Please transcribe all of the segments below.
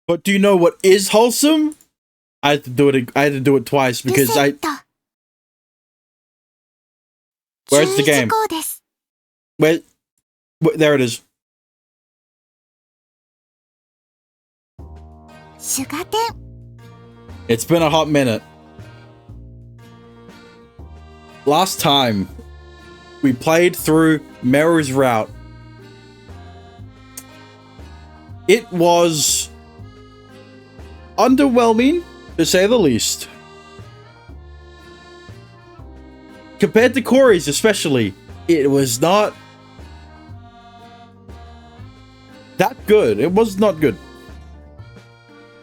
But do you know what is wholesome? I had to do it. I had to do it twice because I. Where's the game? Where? There it is. It's been a hot minute. Last time we played through Meru's route. It was underwhelming, to say the least. Compared to Corey's especially, it was not that good. It was not good.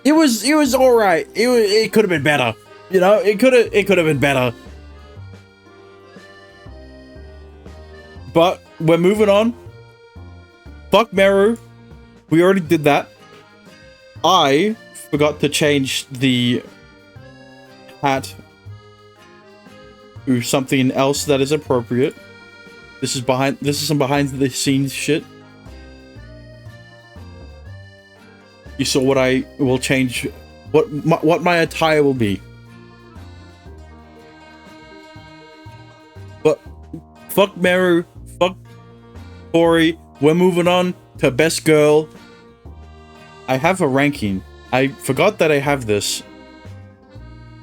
It was alright. It could have been better. You know, it could have been better. But we're moving on. Fuck Meru. We already did that. I forgot to change the hat to something else that is appropriate. This is some behind the scenes shit. You saw what I will change, what my attire will be. But fuck Meru, fuck Corey. We're moving on to best girl. I have a ranking. I forgot that I have this.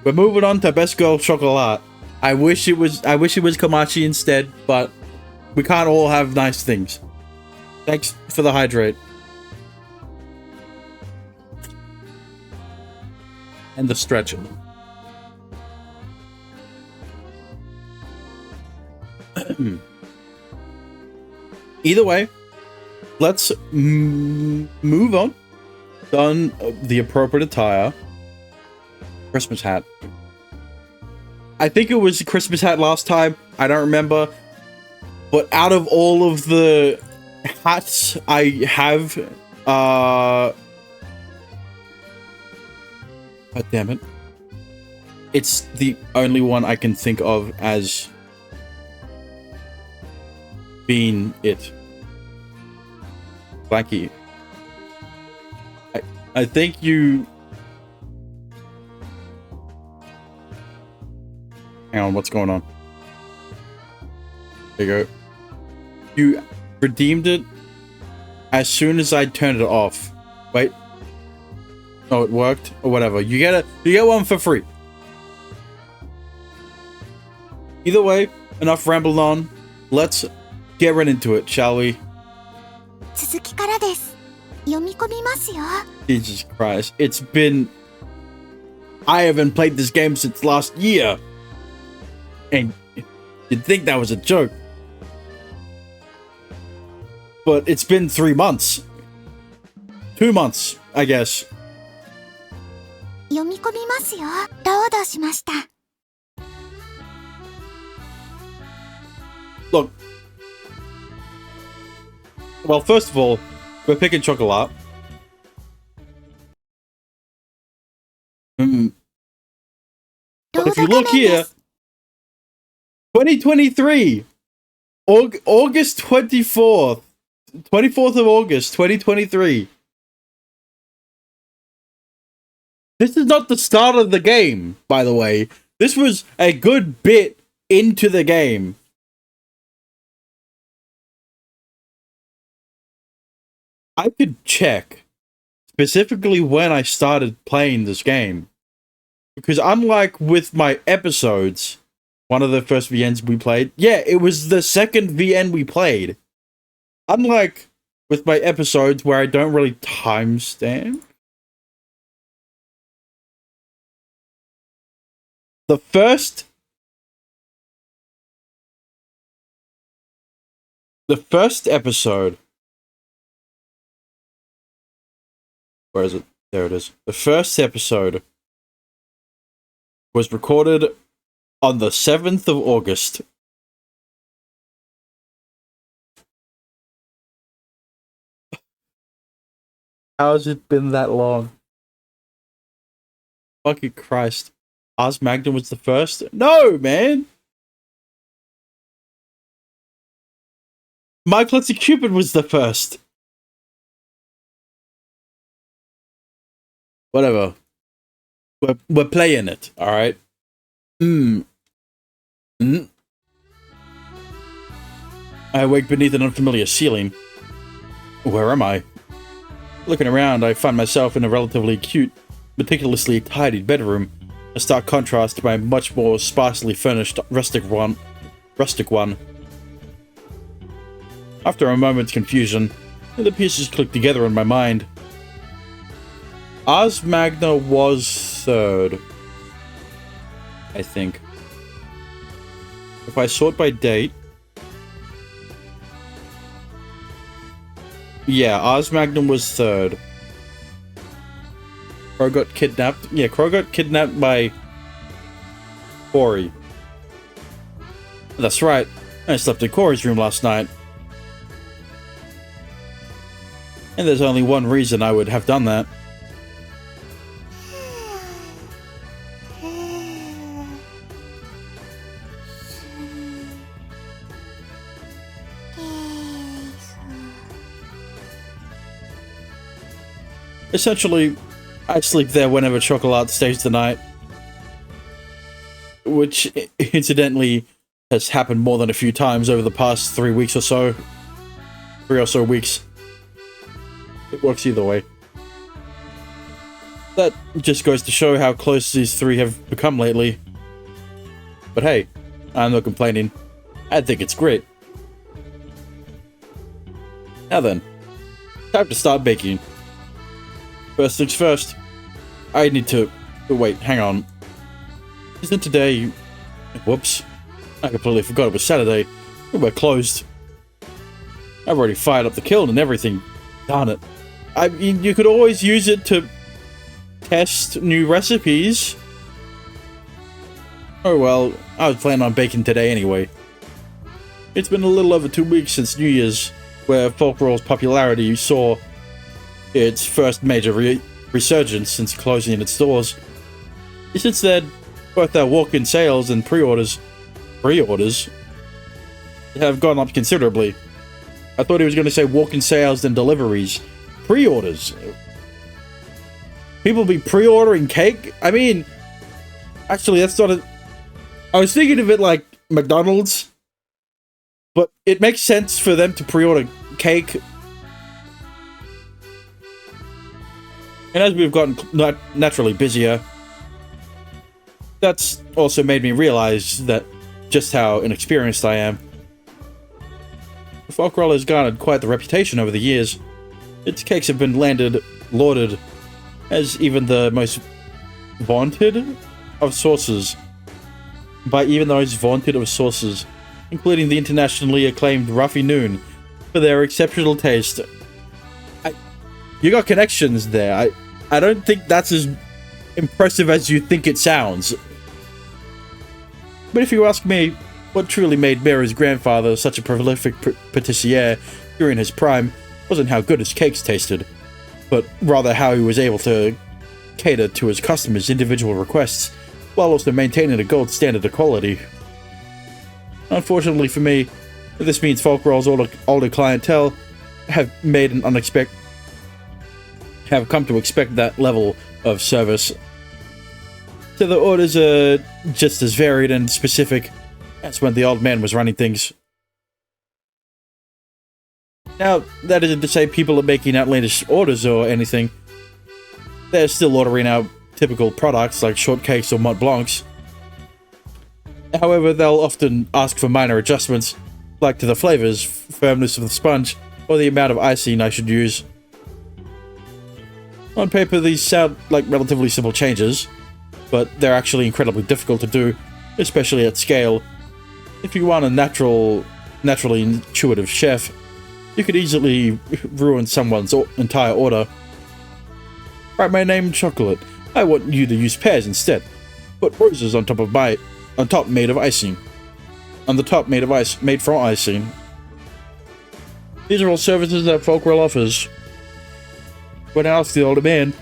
We're moving on to best girl chocolate. I wish it was Komachi instead, but we can't all have nice things. Thanks for the hydrate. And the stretching. Either way, let's move on. Done the appropriate attire. Christmas hat. I think it was a Christmas hat last time. I don't remember. But out of all of the hats I have, God damn it. It's the only one I can think of as being it. Blackie. I think you... Hang on, what's going on? There you go. You redeemed it as soon as I turned it off. Wait. Oh, it worked? Or whatever. You get one for free. Either way, enough rambling on. Let's get right into it, shall we? Jesus Christ. It's been... I haven't played this game since last year. And you'd think that was a joke. But it's been 3 months. 2 months, I guess. Look. Well, first of all, we're picking chocolate. But if you look here, 2023, August 24th, 24th of August, 2023. This is not the start of the game, by the way. This was a good bit into the game. I could check specifically when I started playing this game. Because unlike with my episodes, one of the first VNs we played, yeah, it was the second VN we played. Unlike with my episodes where I don't really timestamp. The first episode. Where is it? There it is. The first episode was recorded on the 7th of August. How has it been that long? Fucking Christ. Ars Magnum was the first? No, man! My Clutzy Cupid was the first. Whatever. We're playing it, alright? I awake beneath an unfamiliar ceiling. Where am I? Looking around, I find myself in a relatively cute, meticulously tidied bedroom, a stark contrast to my much more sparsely furnished rustic one. After a moment's confusion, the pieces click together in my mind. Ars Magna was 3rd, I think. If I sort by date... Yeah, Ars Magnum was 3rd. Crow got kidnapped. Yeah, Crow got kidnapped by Corey. That's right. I slept in Corey's room last night. And there's only one reason I would have done that. Essentially, I sleep there whenever Chocolat stays the night. Which, incidentally, has happened more than a few times over the past 3 weeks or so. 3 or so weeks. It works either way. That just goes to show how close these three have become lately. But hey, I'm not complaining. I think it's great. Now then, time to start baking. First things first, I need to... Wait, hang on. Isn't today... Whoops. I completely forgot it was Saturday. We're closed. I've already fired up the kiln and everything. Darn it. I mean, you could always use it to test new recipes. Oh well, I was planning on baking today anyway. It's been a little over 2 weeks since New Year's, where folk roll's popularity saw its first major resurgence since closing its doors. Since then, both our walk-in sales and pre-orders have gone up considerably. I thought he was going to say walk-in sales and deliveries. Pre-orders. People be pre-ordering cake? I mean, actually, that's not a... I was thinking of it like McDonald's, but it makes sense for them to pre-order cake. And as we've gotten naturally busier, that's also made me realize that just how inexperienced I am. Folkroll has garnered quite the reputation over the years. Its cakes have been lauded as even the most vaunted of sources. By even those vaunted of sources, including the internationally acclaimed Ruffy Noon, for their exceptional taste. You got connections there. I don't think that's as impressive as you think it sounds. But if you ask me, what truly made Meru's grandfather such a prolific patissier during his prime wasn't how good his cakes tasted, but rather how he was able to cater to his customers' individual requests, while also maintaining a gold standard of quality. Unfortunately for me, this means Folkroll's older clientele have come to expect that level of service. So the orders are just as varied and specific as when the old man was running things. Now, that isn't to say people are making outlandish orders or anything. They're still ordering our typical products like shortcakes or Mont Blancs. However, they'll often ask for minor adjustments, like to the flavors, firmness of the sponge, or the amount of icing I should use. On paper, these sound like relatively simple changes, but they're actually incredibly difficult to do, especially at scale. If you want a naturally intuitive chef, you could easily ruin someone's entire order. Write my name in chocolate. I want you to use pears instead. Put roses on top made of icing. On the top made from icing. These are all services that Folkroll offers. When I asked the older man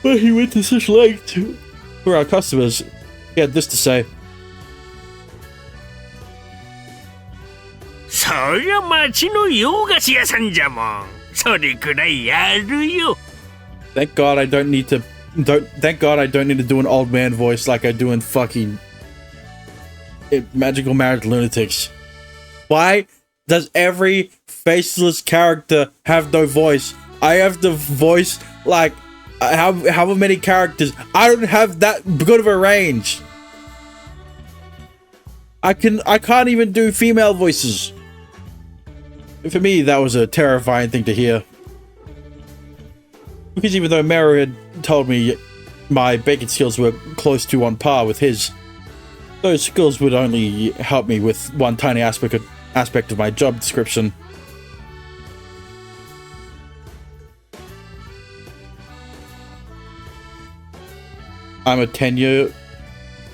why he went to such lengths for our customers, he had this to say. そりゃ町の洋菓子屋さんじゃもん。それくらいやるよ。Thank God I don't need to. Thank God I don't need to do an old man voice like I do in fucking Magical Marriage Lunatics. Why does every faceless character have no voice? I have to voice like how many characters? I don't have that good of a range. I can't even do female voices. For me, that was a terrifying thing to hear. Because even though Meru had told me my baking skills were close to on par with his, those skills would only help me with one tiny aspect of my job description. I'm a tenure,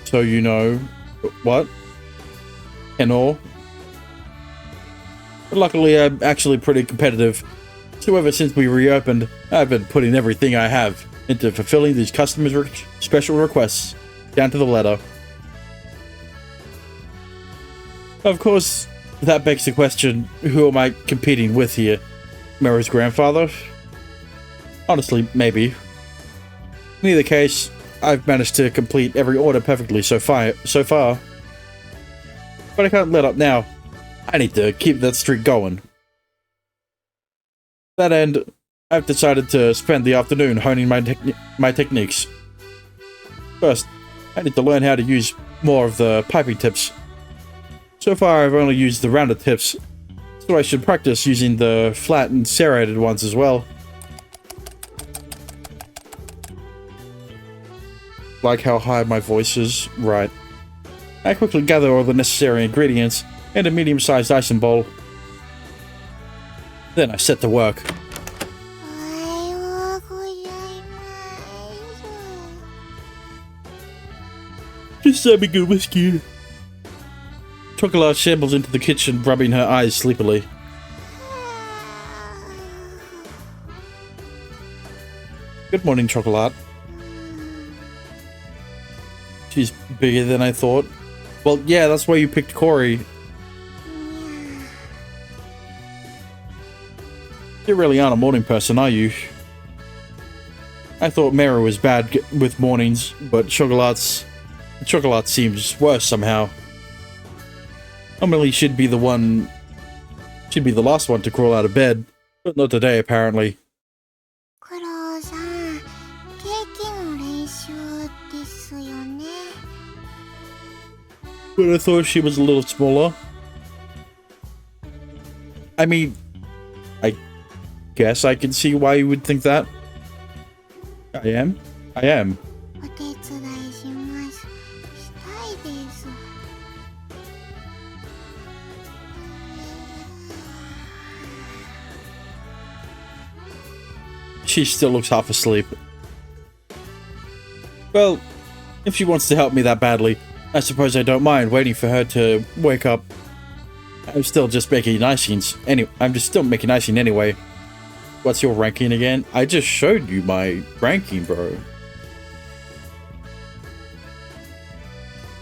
so you know what? And all. But luckily, I'm actually pretty competitive. So ever since we reopened, I've been putting everything I have into fulfilling these customers' special requests, down to the letter. Of course, that begs the question, who am I competing with here? Meru's grandfather? Honestly, maybe. In either case, I've managed to complete every order perfectly so far. But I can't let up now. I need to keep that streak going. To that end, I've decided to spend the afternoon honing my techniques. First, I need to learn how to use more of the piping tips. So far, I've only used the rounded tips, so I should practice using the flat and serrated ones as well. Like how high my voice is? Right. I quickly gather all the necessary ingredients and a medium-sized icing bowl. Then I set to work. Just have a good whiskey. Chocolat shambles into the kitchen, rubbing her eyes sleepily. Good morning, Chocolat. She's bigger than I thought. Well, yeah, that's why you picked Corey. You really aren't a morning person, are you? I thought Meru was bad with mornings, but Chocolat seems worse somehow. Normally she'd be the last one to crawl out of bed, but not today apparently. But I thought she was a little smaller. I mean, I guess I can see why you would think that. I am. She still looks half asleep. Well, if she wants to help me that badly, I suppose I don't mind waiting for her to wake up. I'm still just making icings. I'm just still making icing anyway. What's your ranking again? I just showed you my ranking, bro.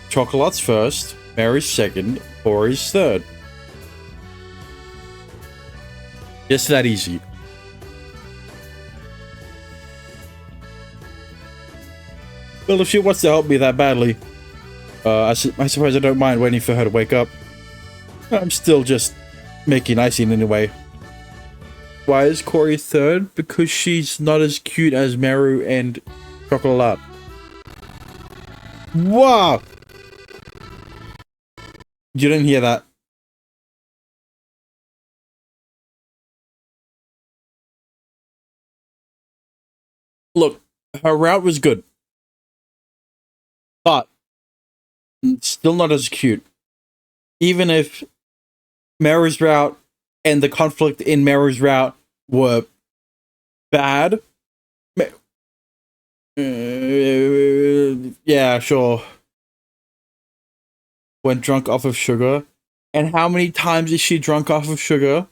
Chocolat's first, Mary's second, Corey's third. Just that easy. Well, if she wants to help me that badly, I suppose I don't mind waiting for her to wake up. I'm still just making icing anyway. Why is Corey third? Because she's not as cute as Meru and Chocolat. Wow! You didn't hear that. Look, her route was good. But still not as cute. Even if Meru's route and the conflict in Meru's route were bad. Yeah, sure. When drunk off of sugar. And how many times is she drunk off of sugar?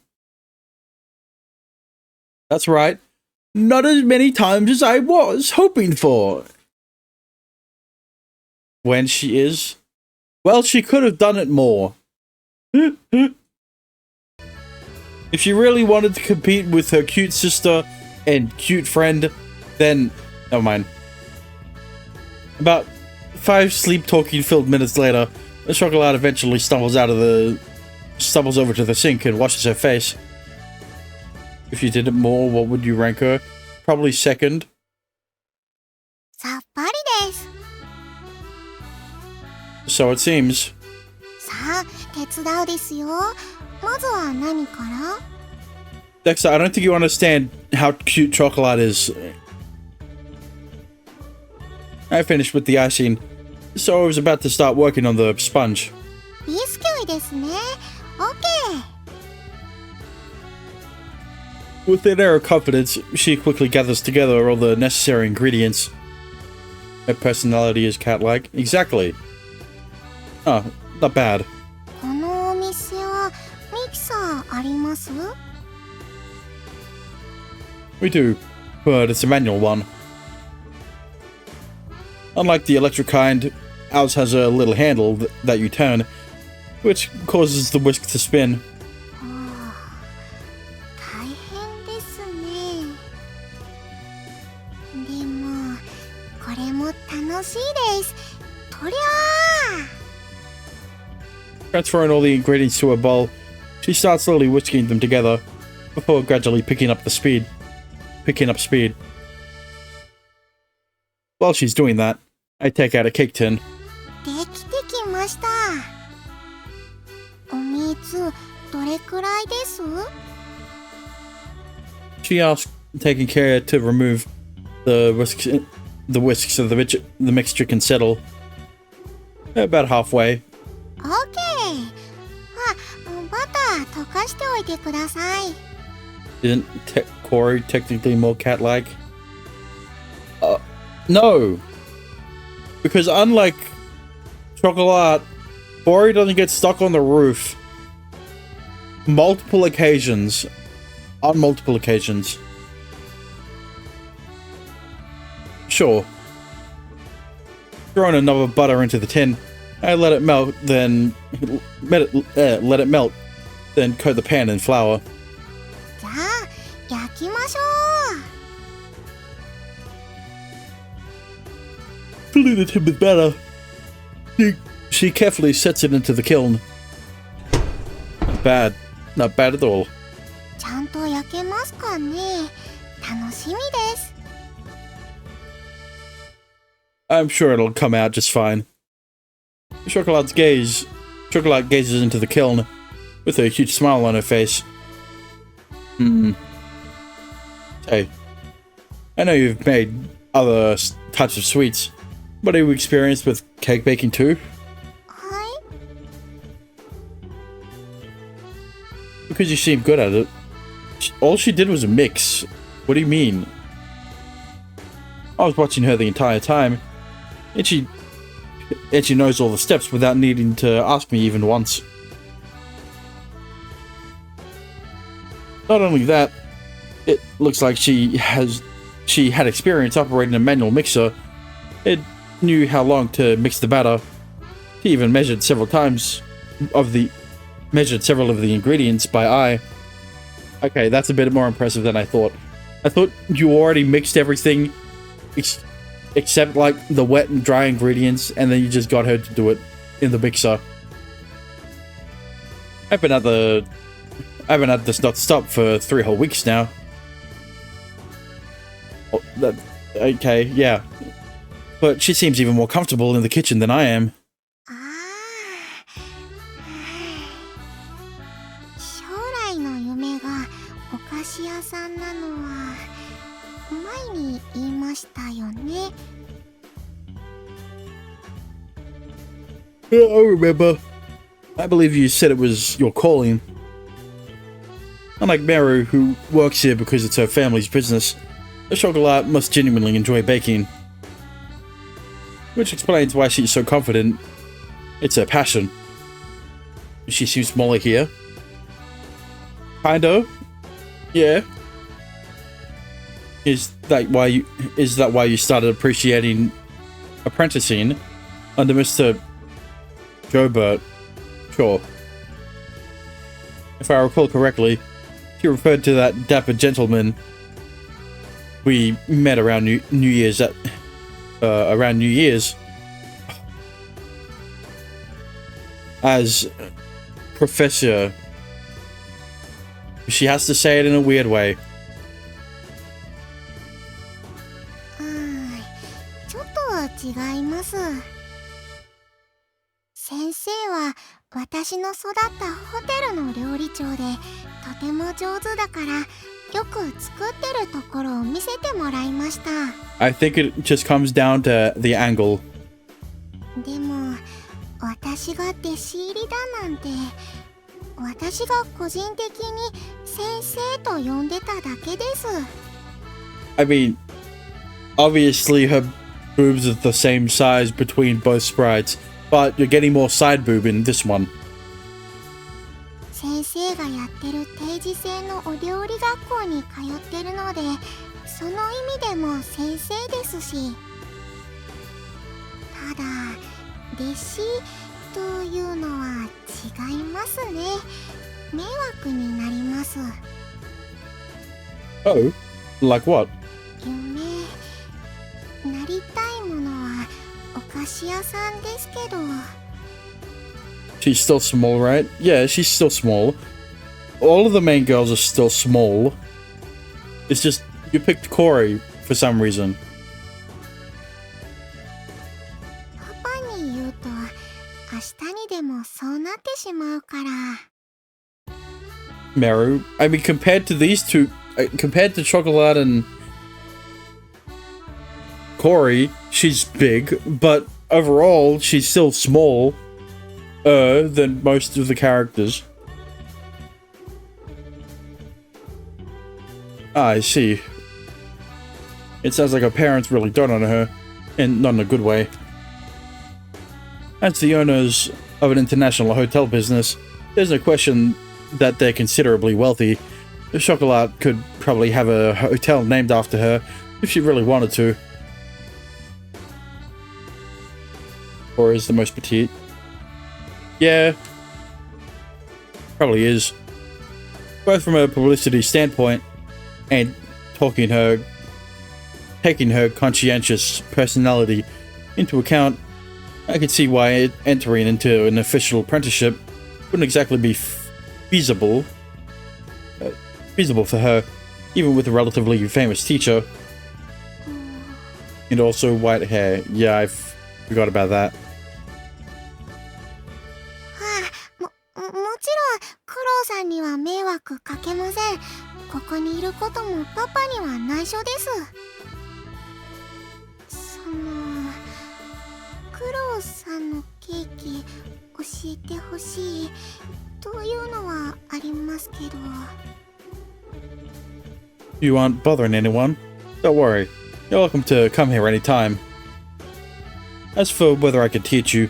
That's right. Not as many times as I was hoping for. When she is? Well, she could have done it more. If she really wanted to compete with her cute sister and cute friend, Then, never mind. About 5 sleep-talking filled minutes later, the Chocolat eventually stumbles over to the sink and washes her face. If you did it more, what would you rank her? Probably second. さっぱりです。 So it seems. さあ、手伝うですよ。まずは何から？ Dexter, I don't think you understand how cute Chocolat is. I finished with the icing, so I was about to start working on the sponge. ビスキュイですね。OK。 With an air of confidence, she quickly gathers together all the necessary ingredients. Her personality is cat-like. Exactly. Oh, not bad. このお店はミキサーあります？ We do, but it's a manual one. Unlike the electric kind, ours has a little handle that you turn, which causes the whisk to spin. 大変ですね。でもこれも楽しいです。とりゃー。 Transferring all the ingredients to a bowl, she starts slowly whisking them together, before gradually picking up speed. While she's doing that, I take out a cake tin. できてきました。お水どれくらいです？ She asks, taking care to remove the whisks so the mixture can settle. About halfway. OK。あ、バター溶かしておいてください。 Isn't Corey technically more cat-like? No! Because unlike Chocolat, Corey doesn't get stuck on the roof. On multiple occasions. Sure. Throw in another butter into the tin. I let it melt, then let it melt. Then coat the pan in flour. じゃあ焼きましょう。 Filling the tin with batter. She carefully sets it into the kiln. Not bad at all. ちゃんと焼けますかね。楽しみです。 I'm sure it'll come out just fine. Chocolat gazes into the kiln with a huge smile on her face. Hey, I know you've made other types of sweets, but are you experienced with cake baking too? はい。 Because you seem good at it. All she did was a mix. What do you mean? I was watching her the entire time, and she knows all the steps without needing to ask me even once. Not only that, it looks like she had experience operating a manual mixer. It knew how long to mix the batter. She even measured several of the ingredients by eye. Okay, that's a bit more impressive than I thought. I thought you already mixed everything except like the wet and dry ingredients, and then you just got her to do it in the mixer. I've been at this not stop for 3 whole weeks now. Oh, okay, yeah. But she seems even more comfortable in the kitchen than I am. ああ。将来の夢がお菓子屋さんなのは前に言いましたよね。 Yeah, I remember. I believe you said it was your calling. Unlike Meru, who works here because it's her family's business, the Chocolat must genuinely enjoy baking. Which explains why she's so confident. It's her passion. She seems smaller here. Kinda. Yeah. Is that why you started appreciating apprenticing under Mr. Jobert? Sure. If I recall correctly, he referred to that dapper gentleman we met around New Year's around New Year's as Professor. She has to say it in a weird way. ちょっと違います。先生は私の育ったホテルの料理長でとても上手だからよく作ってるところを見せてもらいました。 I think it just comes down to the angle. でも私が弟子入りだなんて私が個人的に先生と呼んでただけです。 I mean, obviously her boobs are the same size between both sprites, but you're getting more side boob in this one. 先生がやってる定時制のお料理学校に通ってるのでその意味でも先生ですし、ただ弟子というのは違いますね。迷惑になります。 Oh, like what? 夢なりたいものはお菓子屋さんですけど。 She's still small, right? Yeah, she's still small. All of the main girls are still small. It's just you picked Corey for some reason. パパに言うと明日にでもそうなってしまうから。 Meru, I mean, compared to these two, compared to Chocolate and Corey, she's big, but overall, she's still small than most of the characters. Ah, I see. It sounds like her parents really dote on her, and not in a good way. As the owners of an international hotel business, there's no question that they're considerably wealthy. Chocolat could probably have a hotel named after her if she really wanted to. Or is the most petite? Yeah, probably is. Both from a publicity standpoint and taking her conscientious personality into account, I could see why entering into an official apprenticeship wouldn't exactly be feasible for her, even with a relatively famous teacher. And also white hair. Yeah, I forgot about that. もちろんクロウさんには迷惑かけません。ここにいることもパパには内緒です。クロウさんのケーキ教えてほしいというのはありますけど。 You aren't bothering anyone? Don't worry. You're welcome to come here anytime. As for whether I could teach you,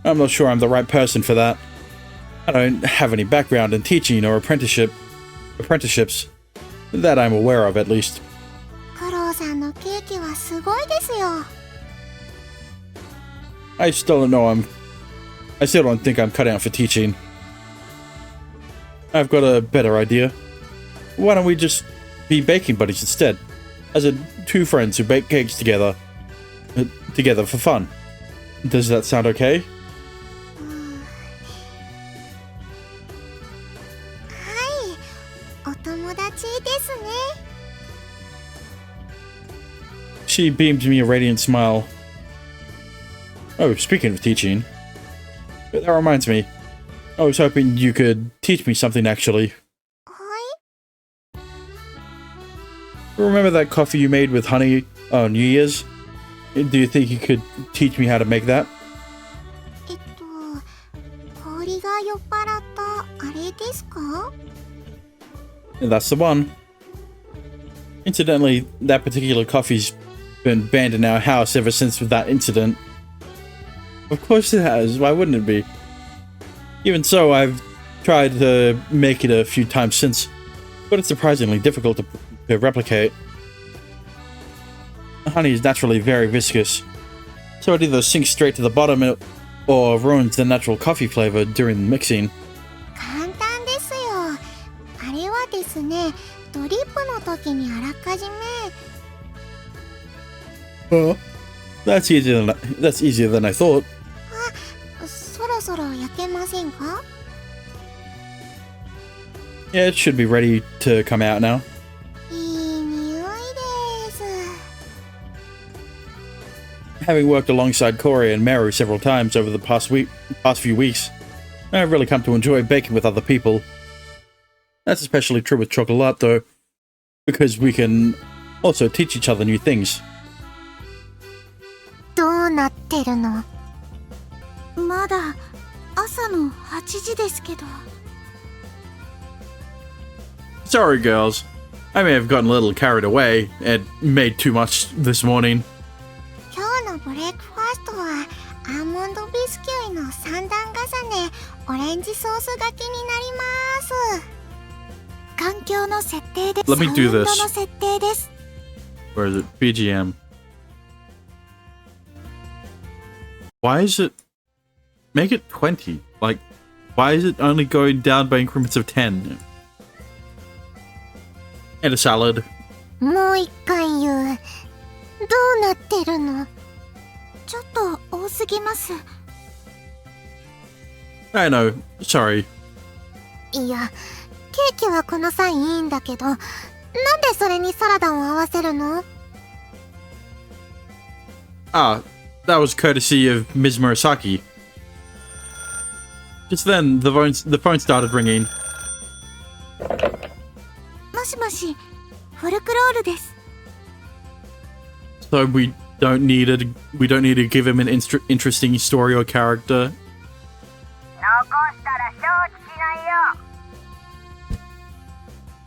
I'm not sure I'm the right person for that. I don't have any background in teaching or apprenticeships. That I'm aware of, at least. クロウさんのケーキはすごいですよ。 I still don't think I'm cut out for teaching. I've got a better idea. Why don't we just be baking buddies instead? As in, two friends who bake cakes together for fun. Does that sound okay? お友達ですね。 She beamed me a radiant smile. Oh, speaking of teaching, that reminds me. I was hoping you could teach me something, actually. はい。 Remember that coffee you made with honey on New Year's? Do you think you could teach me how to make that? 氷が酔っ払ったあれですか？ That's the one. Incidentally, that particular coffee's been banned in our house ever since that incident. Of course it has, why wouldn't it be? Even so, I've tried to make it a few times since, but it's surprisingly difficult to replicate. Honey is naturally very viscous, so it either sinks straight to the bottom or ruins the natural coffee flavor during mixing. 簡単ですよ。あれはですね、ドリップの時にあらかじめ Oh, that's easier than I thought. そろそろ焼けませんか？ Yeah, it should be ready to come out now. いい匂いです。 Having worked alongside Corey and Meru several times over the past few weeks, I've really come to enjoy baking with other people. That's especially true with Chocolat, though, because we can also teach each other new things. どうなってるの？まだ朝の8時ですけど。 Sorry, girls. I may have gotten a little carried away and made too much this morning. 今日のブレイクファーストはアーモンドビスキュイの3段重ねオレンジソースがけになります。環境の設定で、 Let me do this. サウンドの設定です。 Where is it? BGM. Why is it... Make it 20. Like, why is it only going down by increments of 10? And a salad. もう一回言う。どうなってるの？ちょっと多すぎます。 I know. Sorry. いや、ケーキはこの際いいんだけど、なんでそれにサラダを合わせるの？ Ah, that was courtesy of Ms. Murasaki. Just then, the phone started ringing. もしもし、フォルクロールです。 So we don't need to give him an interesting story or character.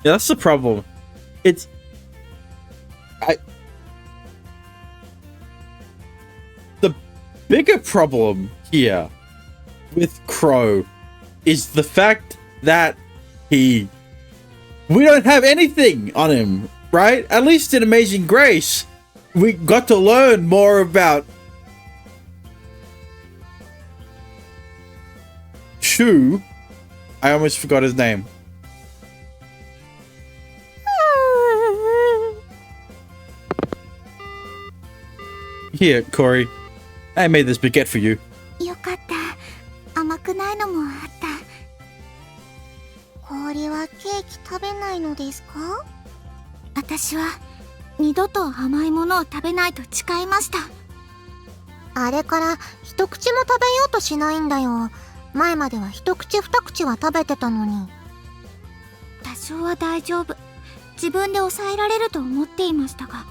Yeah, that's the problem. The bigger problem here with Crow is the fact that we don't have anything on him, right? At least in Amazing Grace, we got to learn more about Shu. I almost forgot his name. Here, Corey. I made this baguette for you. よかった。甘くないのもあった。氷はケーキ食べないのですか？私は二度と甘いものを食べないと誓いました。あれから一口も食べようとしないんだよ。前までは一口二口は食べてたのに。多少は大丈夫。自分で抑えられると思っていましたが、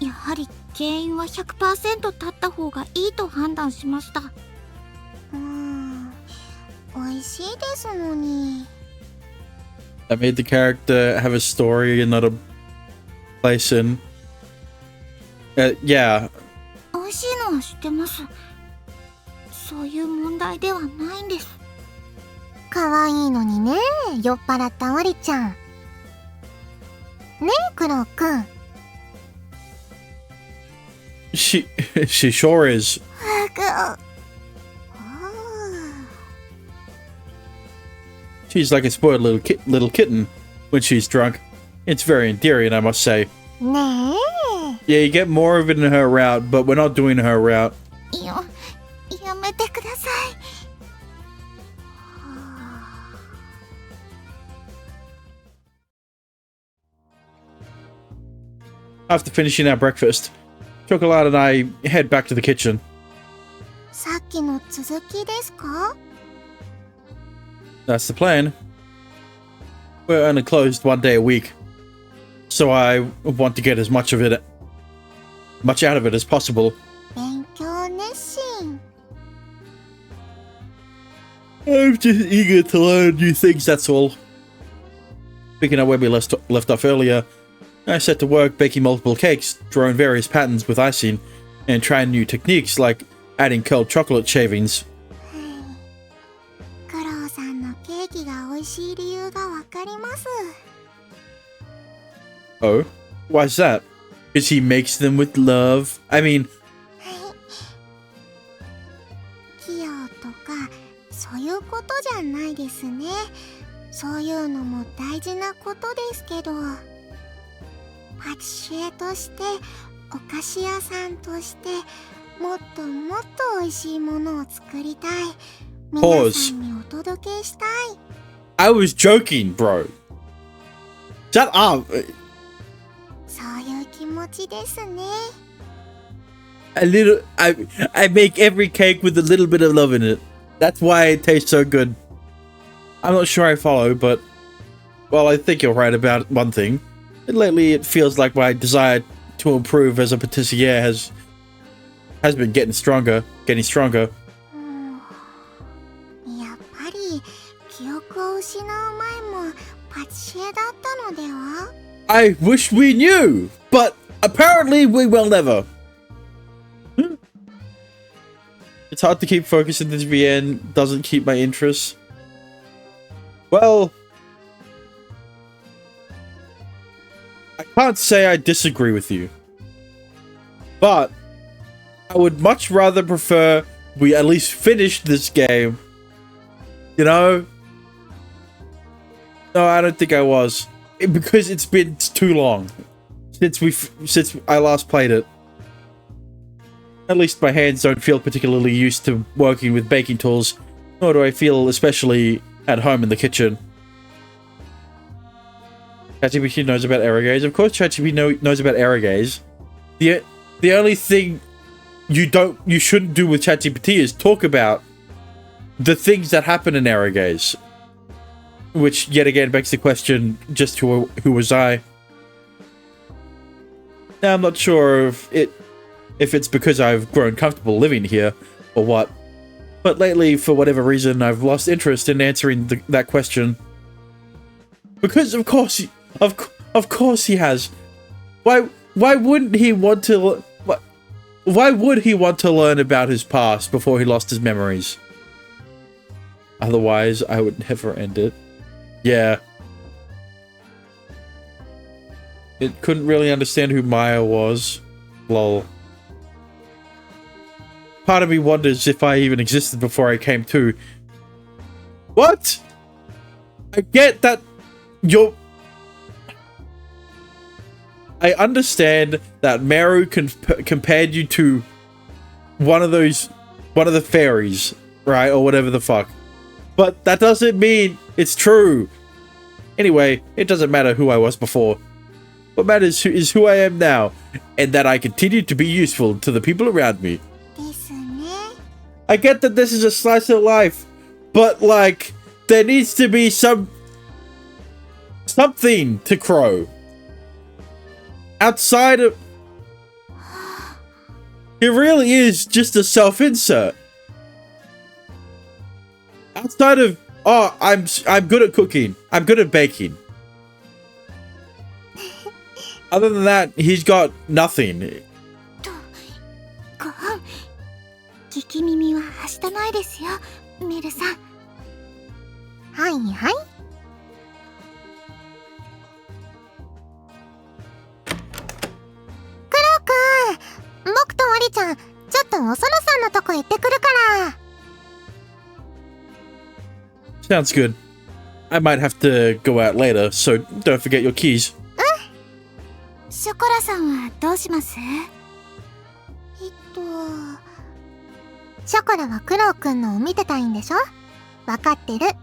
やはり原因は 100% 経った方がいいと判断しました。美味しいですのに。I made the character have a story and not a place in. Yeah. 美味しいのは知ってます。そういう問題ではないんです。可愛いのにね、酔っ払ったオリちゃん。ねえ、クロウくん。She sure is. She's like a spoiled little kitten when she's drunk. It's very endearing, I must say. ねえ。 Yeah, you get more of it in her route, but we're not doing her route. やめてください。After finishing our breakfast, Chocolate and I head back to the kitchen. さっきの続きですか？ That's the plan. We're only closed one day a week, so I want to get as much out of it as possible. 勉強熱心。 I'm just eager to learn new things, that's all. Picking up where we left off earlier, I set to work baking multiple cakes, drawing various patterns with icing, and trying new techniques like adding curled chocolate shavings. クロウさんのケーキが美味しい理由がわかります。 Oh? Why's that? Because he makes them with love? I mean... 器用とかそういうことじゃないですね。そういうのも大事なことですけど、パティシエとしてお菓子屋さんとしてもっともっと美味しいものを作りたい。皆さんにお届けしたい。I was joking, bro. Shut up. そういう気持ちですね。I make every cake with a little bit of love in it. That's why it tastes so good. I'm not sure I follow, but well, I think you're right about one thing. Lately, it feels like my desire to improve as a patissier has been getting stronger. やっぱり記憶を失う前もパティシエだったのでは？ I wish we knew, but apparently we will never. It's hard to keep focusing. This VN doesn't keep my interest. Well, I can't say I disagree with you, but I would much rather prefer we at least finish this game. You know? No, I don't think I was. Because it's been too long since I last played it. At least my hands don't feel particularly used to working with baking tools, nor do I feel especially at home in the kitchen. ChatGPT knows about error gaze. Of course ChatGPT knows about error gaze. The only thing you shouldn't do with ChatGPT is talk about the things that happen in error gaze. Which yet again begs the question, just who was I? Now I'm not sure if it's because I've grown comfortable living here or what, but lately for whatever reason I've lost interest in answering that question. Because of course he has. Why wouldn't he want to? Why would he want to learn about his past before he lost his memories? Otherwise, I would never end it. Yeah. It couldn't really understand who Maya was. Lol. Part of me wonders if I even existed before I came to. What? I get that you're... I understand that Meru compared you to one of the fairies, right? Or whatever the fuck. But that doesn't mean it's true. Anyway, it doesn't matter who I was before. What matters is who I am now, and that I continue to be useful to the people around me. I get that this is a slice of life, but like, there needs to be something to Crow. Outside of... It really is just a self-insert. Outside of, oh, I'm good at cooking. I'm good at baking. Other than that, he's got nothing. 聞き耳ははしたないですよ、メルさん。はいはい。クロくん、僕とオリちゃん、ちょっとおそのさんのとこ行ってくるから。Sounds good. I might have to go out later, so don't forget your keys. ショコラさんはどうします？ショコラはクロウくんのを見てたいんでしょ？わかってる。はい。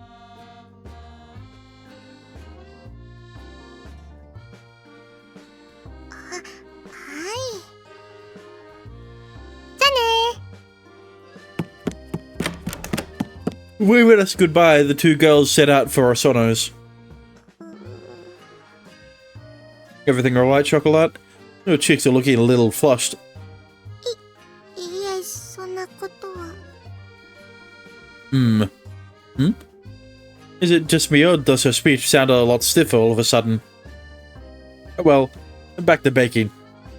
じゃあねー。We wish us goodbye. The two girls set out for Osono's. Everything alright, Chocolate? Your cheeks are looking a little flushed. いえ、そんなことは。Hmm? Is it just me, or does her speech sound a lot stiffer all of a sudden? Well, back to baking.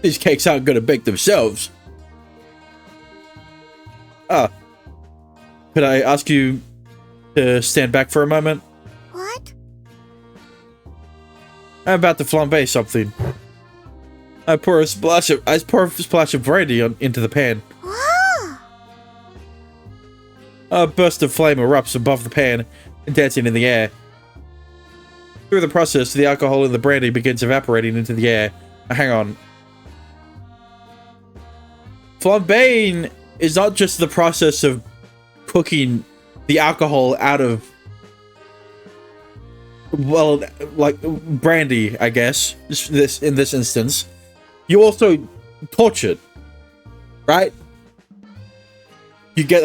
These cakes aren't gonna bake themselves. Ah. Could I ask you to stand back for a moment? What? I'm about to flambe something. I pour a splash of brandy into the pan. Wow! A burst of flame erupts above the pan and dancing in the air. Through the process, the alcohol in the brandy begins evaporating into the air. Hang on. Flambeing is not just the process of cooking the alcohol out of, well, like brandy, I guess. This in this instance, you also torch it, right? You get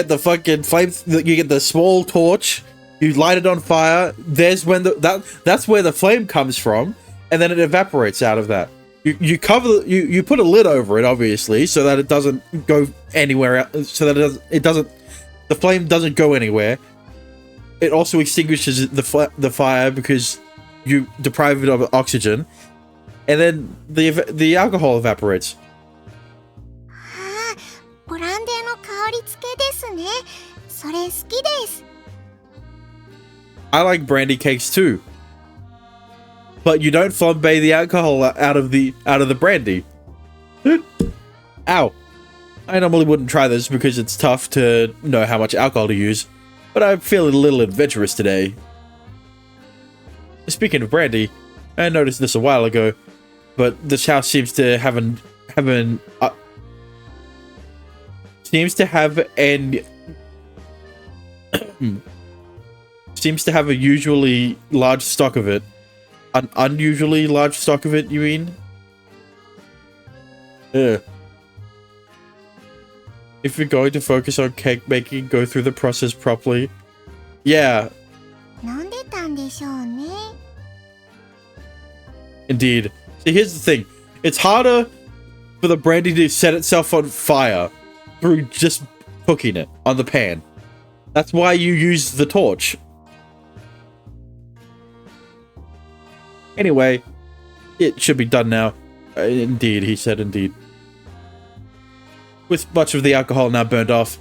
the fucking flame. You get the small torch. You light it on fire. There's when that's where the flame comes from, and then it evaporates out of that. You cover you put a lid over it, obviously, so that it doesn't go anywhere. So that the flame doesn't go anywhere. It also extinguishes the fire because you deprive it of oxygen, and then the alcohol evaporates. ブランデーの香り付けですね。それ好きです。I like brandy cakes too. But you don't flambe the alcohol out of the brandy. Ow. I normally wouldn't try this because it's tough to know how much alcohol to use, but I'm feeling a little adventurous today. Speaking of brandy, I noticed this a while ago, but this house seems to have a usually large stock of it. An unusually large stock of it, you mean? If you're going to focus on cake making, go through the process properly. Yeah. 飲んでたんでしょうね。Indeed. See, here's the thing. It's harder for the brandy to set itself on fire through just cooking it on the pan. That's why you use the torch. Anyway, it should be done now. Indeed, he said indeed. With much of the alcohol now burned off,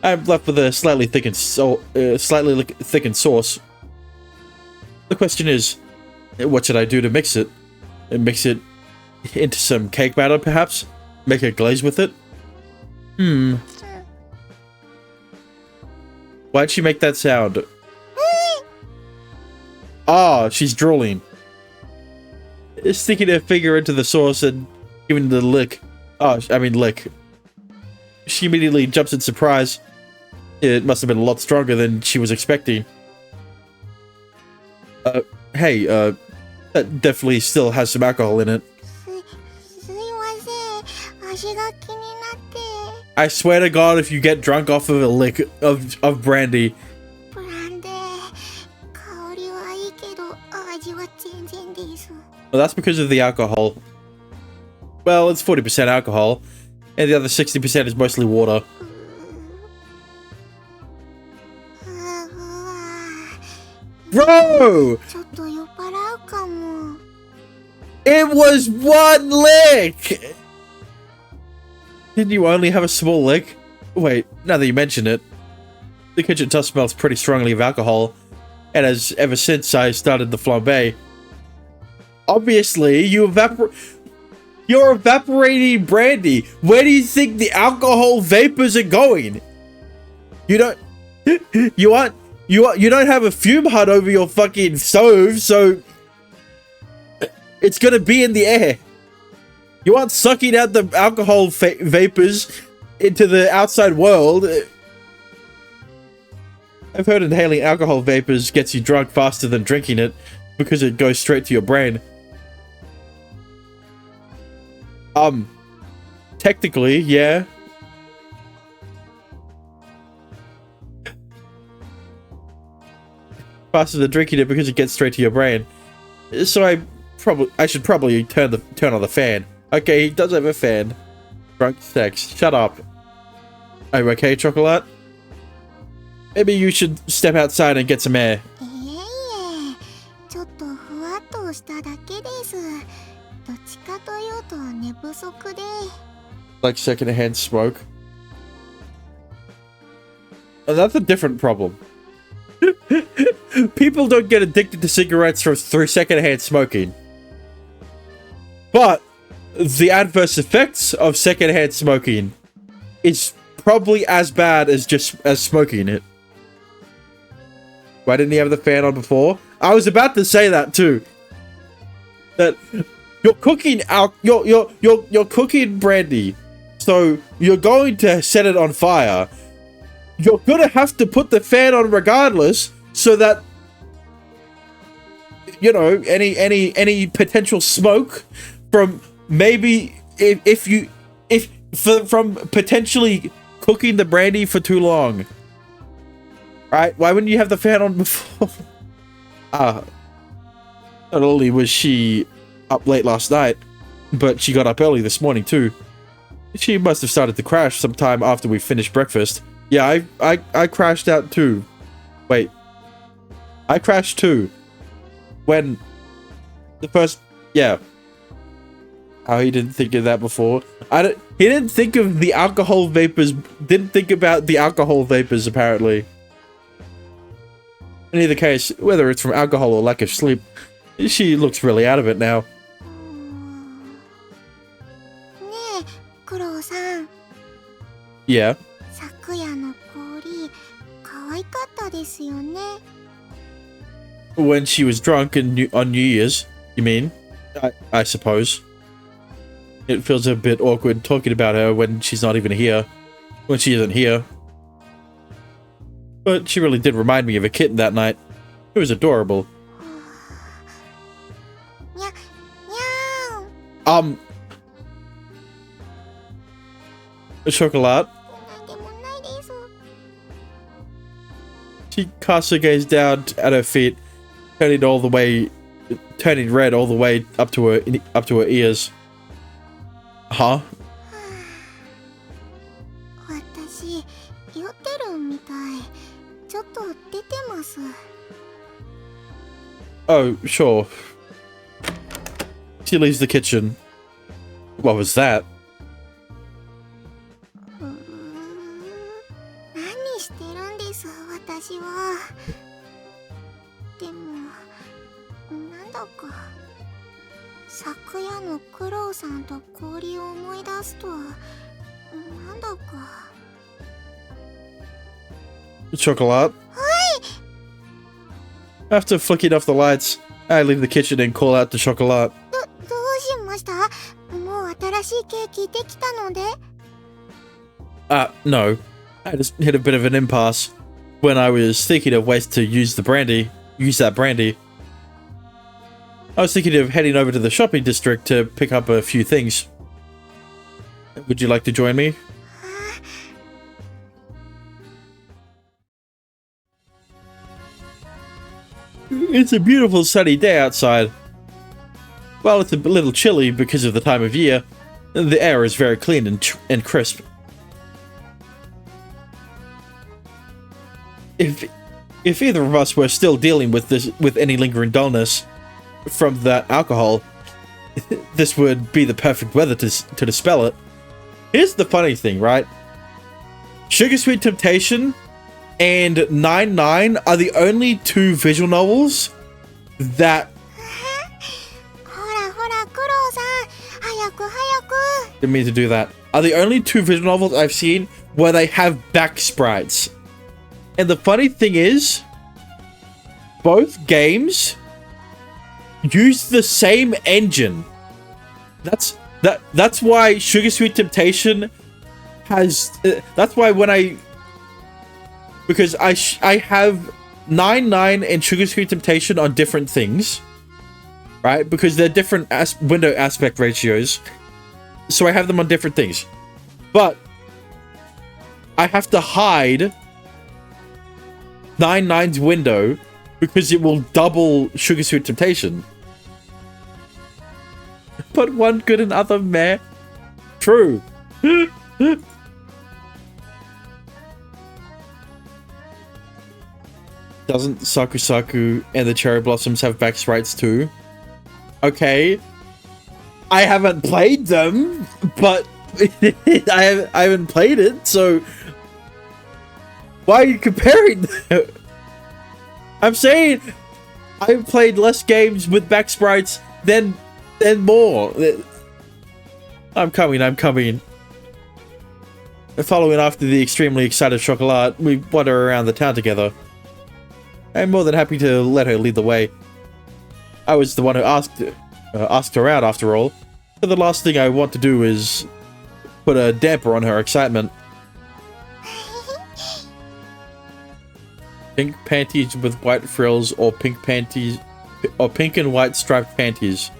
I'm left with a slightly thickened sauce. The question is, what should I do to mix it? Mix it into some cake batter, perhaps? Make a glaze with it? Why'd she make that sound? Ah, she's drooling. Sticking her finger into the sauce and giving it a lick. Oh, I mean lick. She immediately jumps in surprise. It must have been a lot stronger than she was expecting. Hey, that definitely still has some alcohol in it. I swear to God, if you get drunk off of a lick of brandy, well, that's because of the alcohol. Well, it's 40% alcohol, and the other 60% is mostly water. Bro! It was one lick! Didn't you only have a small lick? Wait, now that you mention it, the kitchen top smells pretty strongly of alcohol, and ever since I started the flambe, obviously, you're evaporating brandy. Where do you think the alcohol vapors are going? You don't have a fume hood over your fucking stove, so it's gonna be in the air. You aren't sucking out the alcohol vapors into the outside world. I've heard inhaling alcohol vapors gets you drunk faster than drinking it because it goes straight to your brain. Technically, yeah. Faster than drinking it because it gets straight to your brain. So I should probably turn on the fan. Okay, he does have a fan. Drunk sex. Shut up. Are you okay, Chocolate? Maybe you should step outside and get some air. Like secondhand smoke. And that's a different problem. People don't get addicted to cigarettes through secondhand smoking. But the adverse effects of secondhand smoking is probably as bad as smoking it. Why didn't he have the fan on before? I was about to say that too. That you're cooking cooking brandy So you're going to set it on fire. You're gonna have to put the fan on regardless, so that, you know, any potential smoke from maybe from potentially cooking the brandy for too long. Right? Why wouldn't you have the fan on before? Not only was she up late last night, but she got up early this morning too. She must have started to crash sometime after we finished breakfast. Yeah, I crashed out too. Wait. I crashed too. When the first... Yeah. How he didn't think of that before. He didn't think of the alcohol vapors. Didn't think about the alcohol vapors, apparently. In either case, whether it's from alcohol or lack of sleep, she looks really out of it now. ねえ、クロウさん。 Yeah. 昨夜の氷、可愛かったですよね。 When she was drunk on New Year's, you mean? I suppose. It feels a bit awkward talking about her when she's not even here. When she isn't here. But she really did remind me of a kitten that night. It was adorable. にゃ、にゃーん。Chocolat. なんでもないです。 She casts her gaze down at her feet, turning red all the way up to her ears. Huh? 私、酔ってるみたい。ちょっと出てます。 Oh, sure. She leaves the kitchen. What was that? 何してるんです、私は。でも、なんだか。昨夜のクロウさんと氷を思い出すと、なんだか。 Chocolat? After flicking off the lights, I leave the kitchen and call out to Chocolat. どうしました？もう新しいケーキできたので？ No. I just hit a bit of an impasse when I was thinking of ways to use that brandy. I was thinking of heading over to the shopping district to pick up a few things. Would you like to join me? It's a beautiful sunny day outside. While it's a little chilly because of the time of year, the air is very clean and crisp. If either of us were still dealing with any lingering dullness from that alcohol, this would be the perfect weather to dispel it. Here's the funny thing, right? Sugar Sweet Temptation and 9-9 are the only two visual novels that... ほらほら、クロウさん、早く早く。 Didn't mean to do that. Are the only two visual novels I've seen where they have back sprites. And the funny thing is, both games use the same engine. That's why Sugar Sweet Temptation has... that's why when I... Because I have 9-9 and Sugar Sweet Temptation on different things. Right? Because they're different window aspect ratios. So I have them on different things. But I have to hide 9-9's window because it will double Sugar Sweet Temptation. But one good and other meh. True. Doesn't Saku Saku and the Cherry Blossoms have back sprites too? Okay. I haven't played them, but I haven't played it, so why are you comparing them? I'm saying I've played less games with back sprites than more. I'm coming. Following after the extremely excited Chocolat, we wander around the town together. I'm more than happy to let her lead the way. I was the one who asked her out, after all. So the last thing I want to do is put a damper on her excitement. Pink panties with white frills, or pink panties, or pink and white striped panties.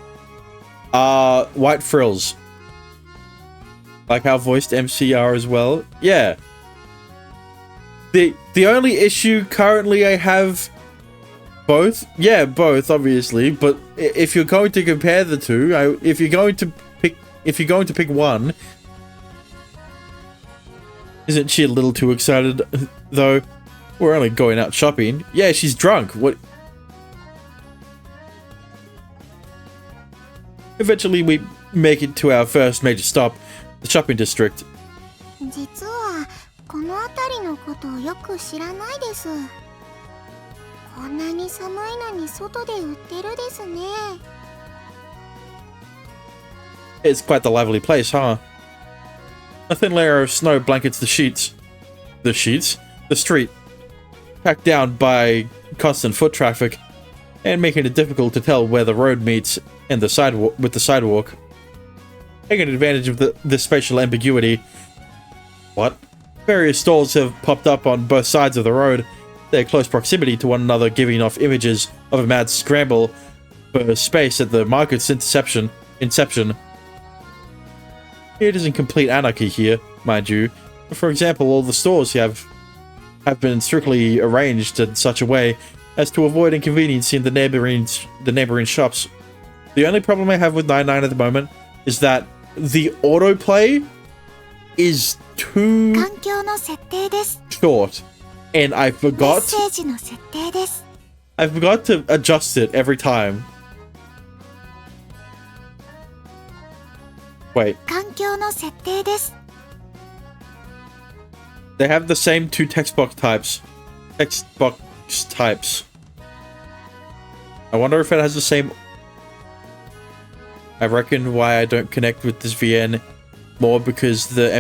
White frills. Like how voiced MC are as well. Yeah. The only issue currently I have, both. Yeah, both obviously. But if you're going to compare the two, if you're going to pick one, isn't she a little too excited though? We're only going out shopping. Yeah, she's drunk. What? Eventually, we make it to our first major stop, the shopping district. 実はこの辺りのことをよく知らないです。こんなに寒いのに外で売ってるですね。It's quite the lively place, huh? A thin layer of snow blankets the sheets. The street, packed down by constant foot traffic, and making it difficult to tell where the road meets and the sidewalk. Taking advantage of this spatial ambiguity, various stalls have popped up on both sides of the road, their close proximity to one another giving off images of a mad scramble for space at the market's inception. It isn't complete anarchy here, mind you. For example, all the stores have been strictly arranged in such a way as to avoid inconveniencing the neighboring shops. The only problem I have with 99 at the moment is that the autoplay is too 環境の設定です。 short, and I メッ forgot セージの設定です。 to adjust it every time. Wait, 環境の設定です。 they have the same two text box types. I wonder if it has the same. I reckon why I don't connect with this VN more because the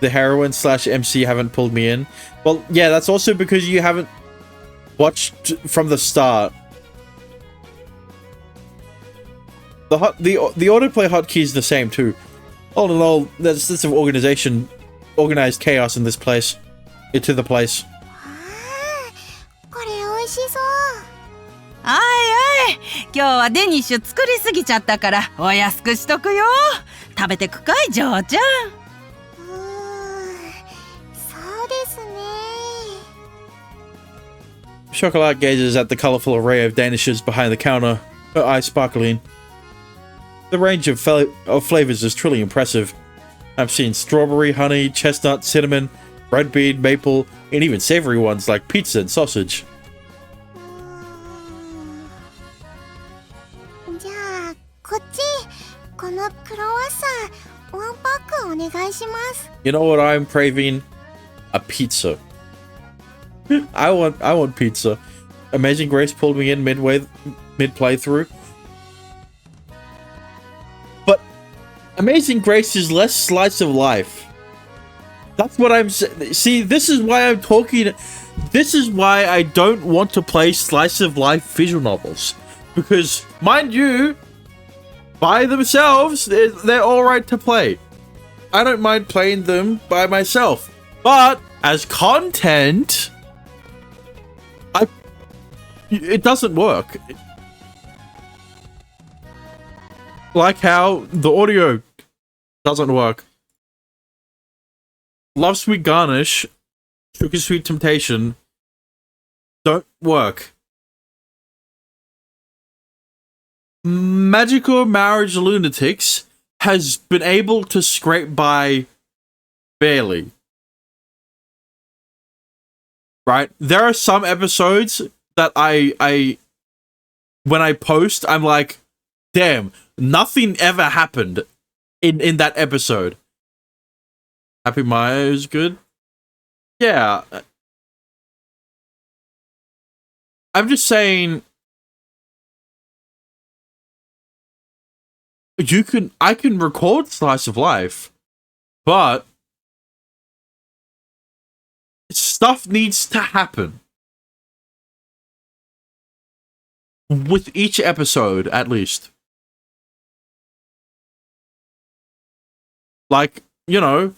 heroine / MC haven't pulled me in. Well, yeah, that's also because you haven't watched from the start. The autoplay hotkey is the same too. All in all, there's some organized chaos in this place. Into the place. これ美味しそう。あいあい、今日はデニッシュ作りすぎちゃったからお安くしとくよ。食べてくかい、嬢ちゃん。そうですね。 Chocolat gazes at the colorful array of danishes behind the counter, her eyes sparkling. The range of flavors is truly impressive. I've seen strawberry, honey, chestnut, cinnamon, red bean, maple, and even savory ones like pizza and sausage. じゃあこっち、このクロワッサンワンパックお願いします。 You know what I'm craving? A pizza. I want pizza. Amazing Grace pulled me in mid playthrough. But Amazing Grace is less slice of life. That's what I'm saying. See, this is why I'm talking. This is why I don't want to play slice of life visual novels. Because, mind you, by themselves, they're alright to play. I don't mind playing them by myself. But, as content, it doesn't work. Like how the audio doesn't work. Love Sweet Garnish, Sugar Sweet Temptation don't work. Magical Marriage Lunatics has been able to scrape by barely. Right? There are some episodes that I when I post, I'm like, damn, nothing ever happened in that episode. Happy Maya is good. Yeah. I'm just saying I can record Slice of Life, but stuff needs to happen. With each episode, at least. Like, you know,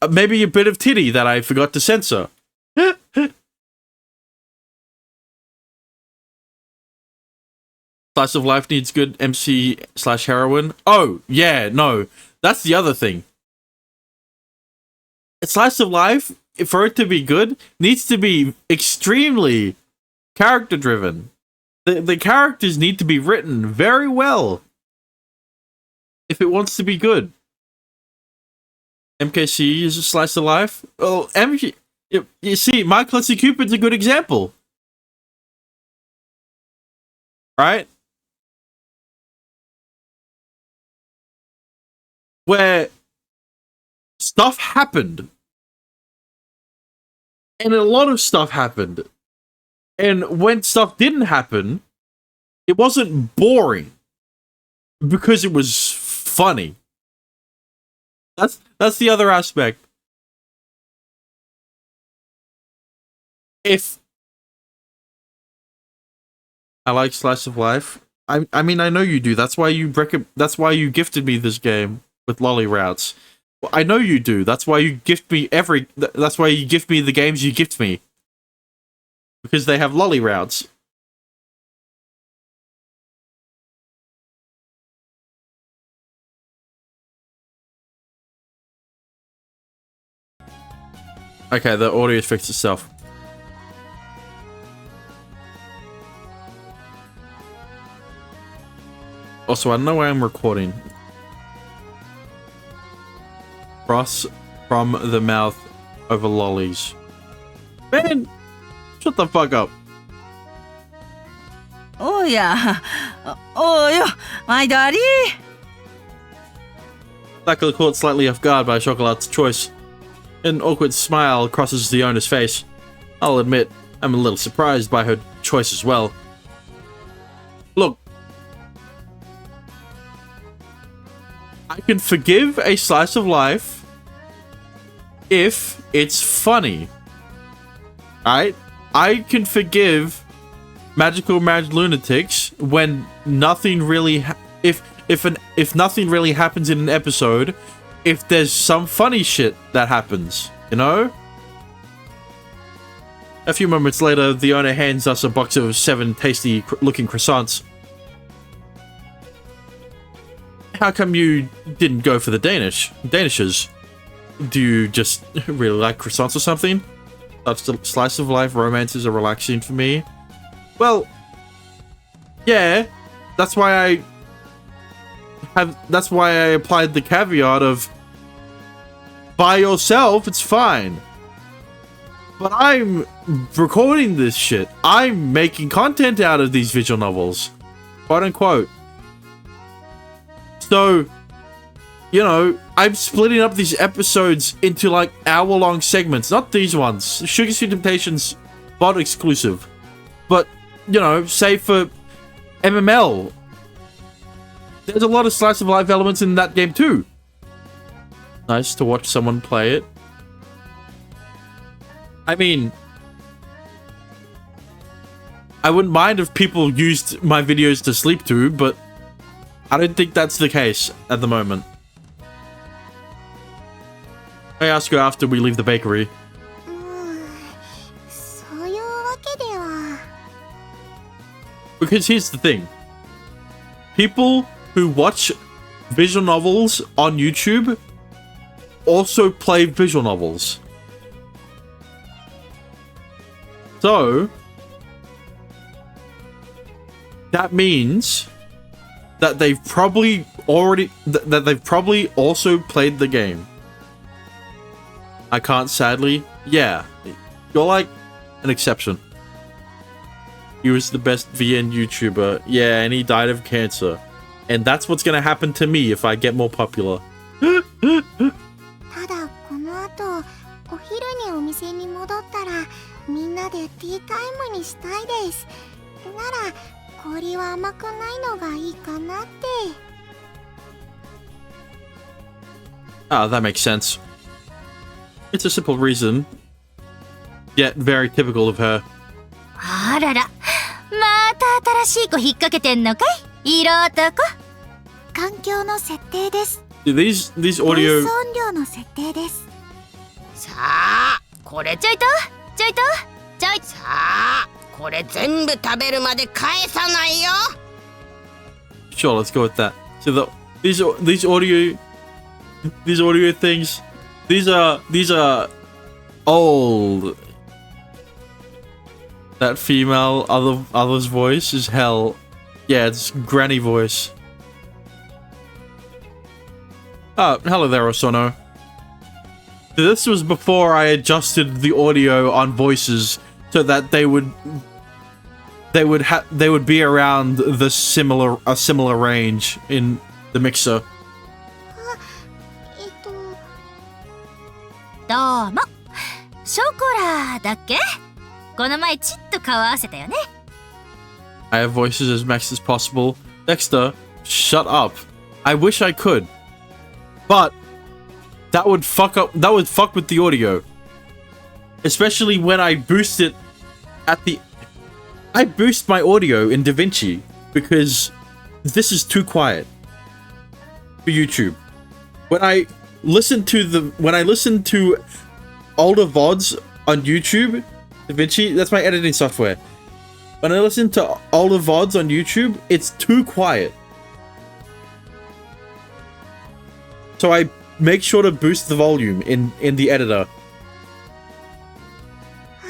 maybe a bit of titty that I forgot to censor. Slice of life needs good MC/heroine. Oh, yeah, no. That's the other thing. Slice of life, for it to be good, needs to be extremely character driven. The characters need to be written very well if it wants to be good. MKC is a slice of life. Oh, you see, My Klutzy Cupid's a good example. Right? Where stuff happened. And a lot of stuff happened. And when stuff didn't happen, it wasn't boring. Because it was funny. That's the other aspect. If I like slice of life, I mean I know you do. That's why you gifted me this game with lolly routes. Well, I know you do. That's why you gift me that's why you gift me the games you gift me. Because they have lolly routes. Okay, the audio fixed itself. Also, I don't know why I'm recording. Cross from the mouth over lollies. Man, shut the fuck up. Oh yeah. Oh yeah, my daddy. Luckily caught slightly off guard by Chocolate's choice. An awkward smile crosses the owner's face. I'll admit, I'm a little surprised by her choice as well. Look, I can forgive a slice of life if it's funny. Alright? I can forgive Magical Mad Lunatics when nothing really if nothing really happens in an episode, if there's some funny shit that happens, you know? A few moments later, the owner hands us a box of 7 tasty-looking croissants. How come you didn't go for the Danishes? Do you just really like croissants or something? Slice of life romances are relaxing for me. Well, yeah, that's why I applied the caveat of by yourself, it's fine. But I'm recording this shit. I'm making content out of these visual novels. Quote unquote. So, you know, I'm splitting up these episodes into like hour-long segments. Not these ones. Sugar Sweet Temptations bot exclusive. But, you know, say for MML, there's a lot of slice of life elements in that game too. Nice to watch someone play it. I mean, I wouldn't mind if people used my videos to sleep to, but I don't think that's the case at the moment. I ask you after we leave the bakery. Because here's the thing. People who watch visual novels on YouTube also play visual novels. So, that means that they've probably also played the game. I can't sadly. Yeah, you're like an exception. He was the best VN YouTuber. Yeah, and he died of cancer. And that's what's gonna happen to me if I get more popular. ただこの後お昼にお店に戻ったらみんなでティータイムにしたいです。なら氷は甘くないのがいいかなって。Ah, that makes sense. It's a simple reason, yet very typical of her. あらら、また新しい子引っ掛けてんのかい？色男。環境の設定です。these ボイ audio ス音量の設定です。さあ、これちょいとさあ、これ全部食べるまで返さないよ。 Sure, let's go with that. So these audio things, these are old. That female other's voice is hell. Yeah, it's granny voice. Oh, hello there, Osono. This was before I adjusted the audio on voices so that they would be around a similar range in the mixer. どうも。ショコラだっけ？この前ちっと顔合わせたよね。I have voices as max as possible. Dexter, shut up. I wish I could. But that would fuck with the audio. Especially when I boost it I boost my audio in DaVinci because this is too quiet for YouTube. When I listen to older VODs on YouTube, DaVinci, that's my editing software. When I listen to older VODs on YouTube, it's too quiet. So I make sure to boost the volume in the editor. はい、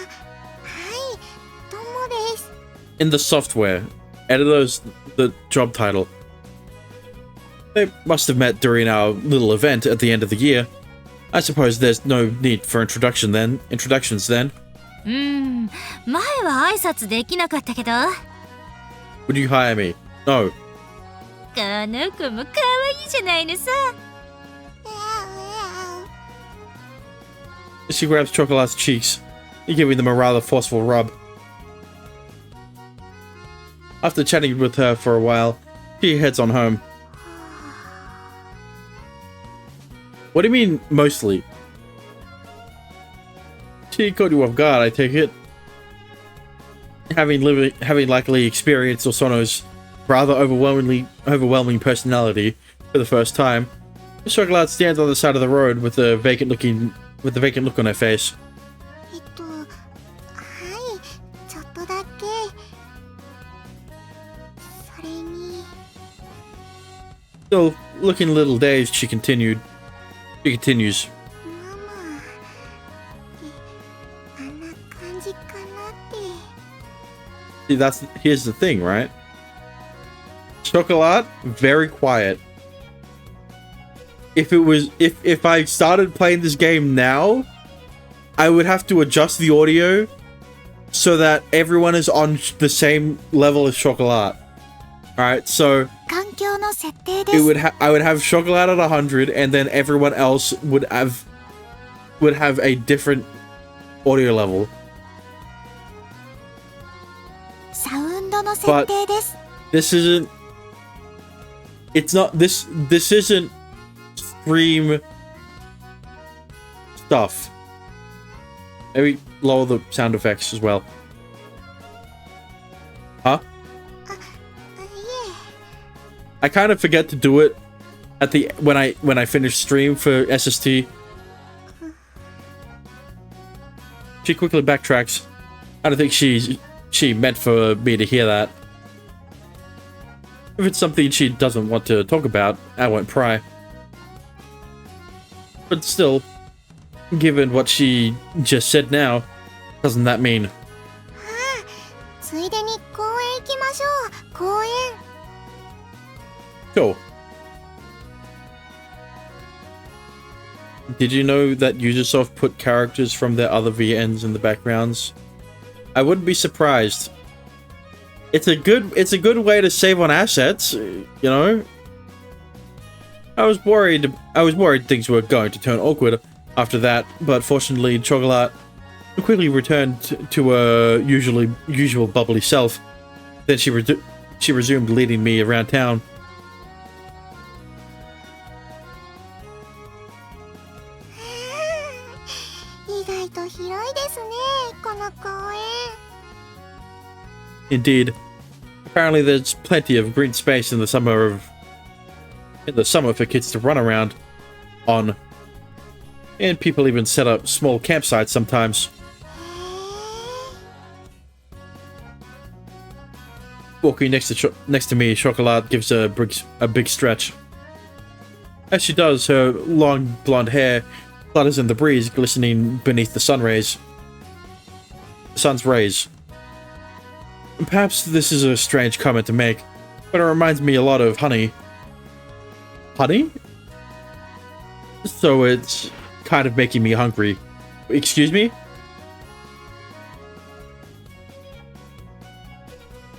どうもです。 In the software. Editor's the job title. They must have met during our little event at the end of the year. I suppose there's no need for introductions then. 前は挨拶できなかったけど。Would you hire me? No. この子も可愛いじゃないのさ。She grabs Chocolate's cheeks, giving them a rather forceful rub. After chatting with her for a while, she heads on home. What do you mean, mostly? She caught you off guard, I take it. Having likely experienced Osono's rather overwhelming personality for the first time, Chocolate stands on the side of the road with a vacant look on her face. はい、ちょっとだけ。それに。 Still looking a little dazed, she continues. ママ。あんな感じかなって。 See, here's the thing, right? Chocolate, very quiet. If I started playing this game now, I would have to adjust the audio so that everyone is on the same level as Chocolate. Alright, so 環境の設定です。 I would have Chocolate at 100 and then everyone else would have a different audio level. サウンドの設定です。 This isn't stream stuff. Maybe lower the sound effects as well. Huh? いえ。 I kind of forget to do it at when I finish stream for SST. She quickly backtracks. I don't think she meant for me to hear that. If it's something she doesn't want to talk about, I won't pry. But still, given what she just said now, doesn't that mean? ついでに公園行きましょう。公園。 Sure. Did you know that Ubisoft put characters from their other VNs in the backgrounds? I wouldn't be surprised. It's a good way to save on assets, you know. I was worried things were going to turn awkward after that, but fortunately Chocolate quickly returned to her usual bubbly self. Then she resumed leading me around town. 意外と広いですね、この公園。 Indeed. Apparently there's plenty of green space in the in the summer for kids to run around on. And people even set up small campsites sometimes. Walking next to me, Chocolat gives a big stretch. As she does, her long blonde hair flutters in the breeze, glistening beneath the sun's rays. Perhaps this is a strange comment to make, but it reminds me a lot of honey. Honey? So it's kind of making me hungry. Excuse me?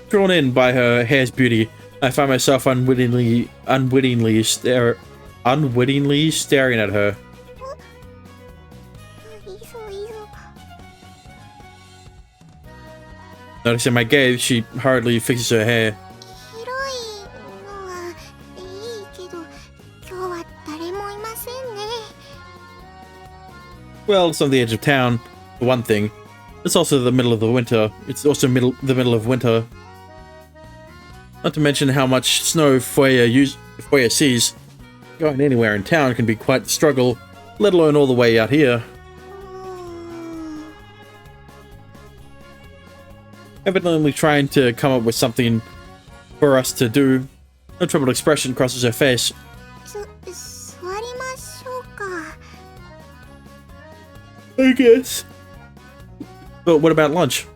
Drawn in by her hair's beauty, I find myself unwittingly staring at her. Noticing my gaze, she hurriedly fixes her hair. Well, it's on the edge of town, for one thing. It's also the middle of the winter. The middle of winter. Not to mention how much snow Foya sees. Going anywhere in town can be quite the struggle, let alone all the way out here. Evidently trying to come up with something for us to do. A troubled expression crosses her face. I guess. But what about lunch?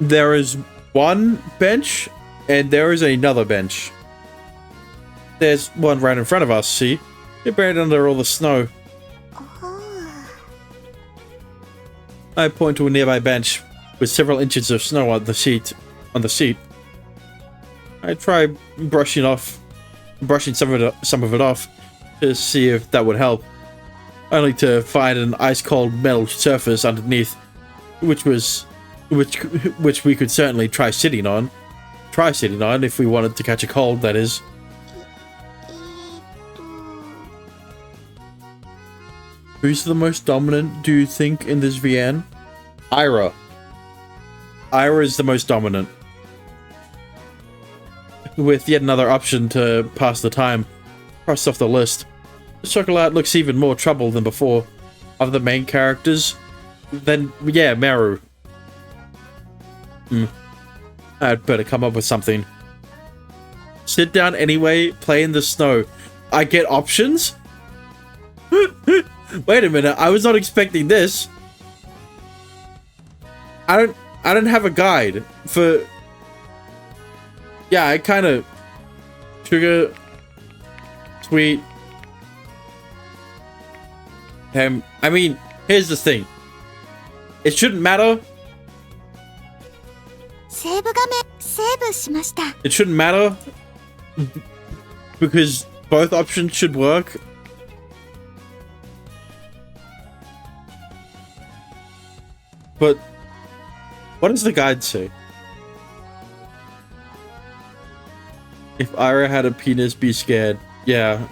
There is one bench, and there is another bench. There's one right in front of us, see? They're buried under all the snow. I point to a nearby bench with several inches of snow on the seat. I try brushing some of it off to see if that would help, only to find an ice-cold metal surface underneath, which we could certainly try sitting on if we wanted to catch a cold, that is. Who's the most dominant, do you think, in this VN? Ira. Ira is the most dominant. With yet another option to pass the time crossed off the list, Chocolat looks even more troubled than before. Of the main characters, then yeah, Meru. I'd better come up with something. Sit down anyway, play in the snow. I get options? Wait a minute, I was not expecting this. I don't have a guide for... Yeah, I kind of... Sugar... Sweet... I mean, here's the thing. It shouldn't matter. It shouldn't matter. Because both options should work. But what does the guide say? If Ira had a penis, be scared. Yeah.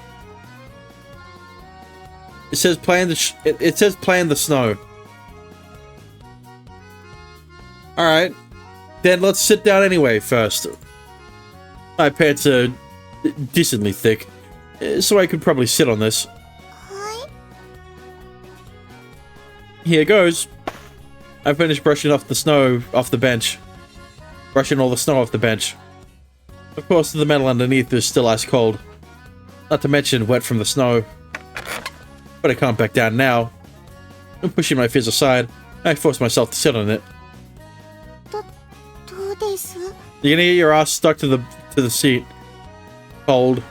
It says play in the it says play in the snow. All right. Then let's sit down anyway first. My pants are decently thick, so I could probably sit on this. Here goes. I finished brushing off the snow off the bench. Brushing all the snow off the bench. Of course, the metal underneath is still ice cold. Not to mention wet from the snow. But I can't back down now. I'm pushing my fears aside. I force myself to sit on it. You're gonna get your ass stuck to the seat. Cold.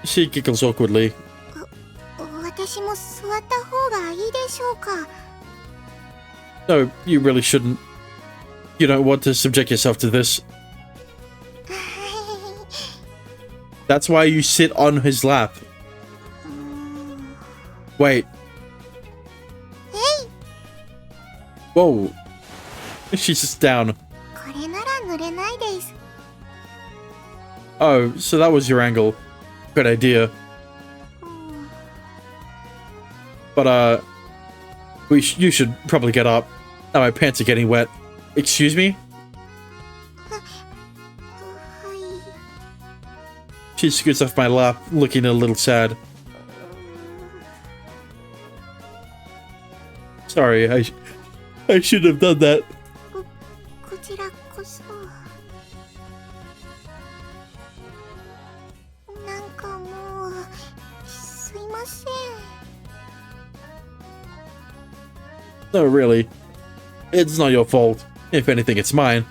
She giggles awkwardly. No, you really shouldn't. You don't want to subject yourself to this. That's why you sit on his lap. Wait. Whoa. She's just down. Oh, so that was your angle. Good idea. But, you should probably get up. Now my pants are getting wet. Excuse me? はい。 She scoots off my lap, looking a little sad. Sorry, I shouldn't have done that. こちらこそ。なんかもう、すいません。 No, really. It's not your fault. If anything, it's mine.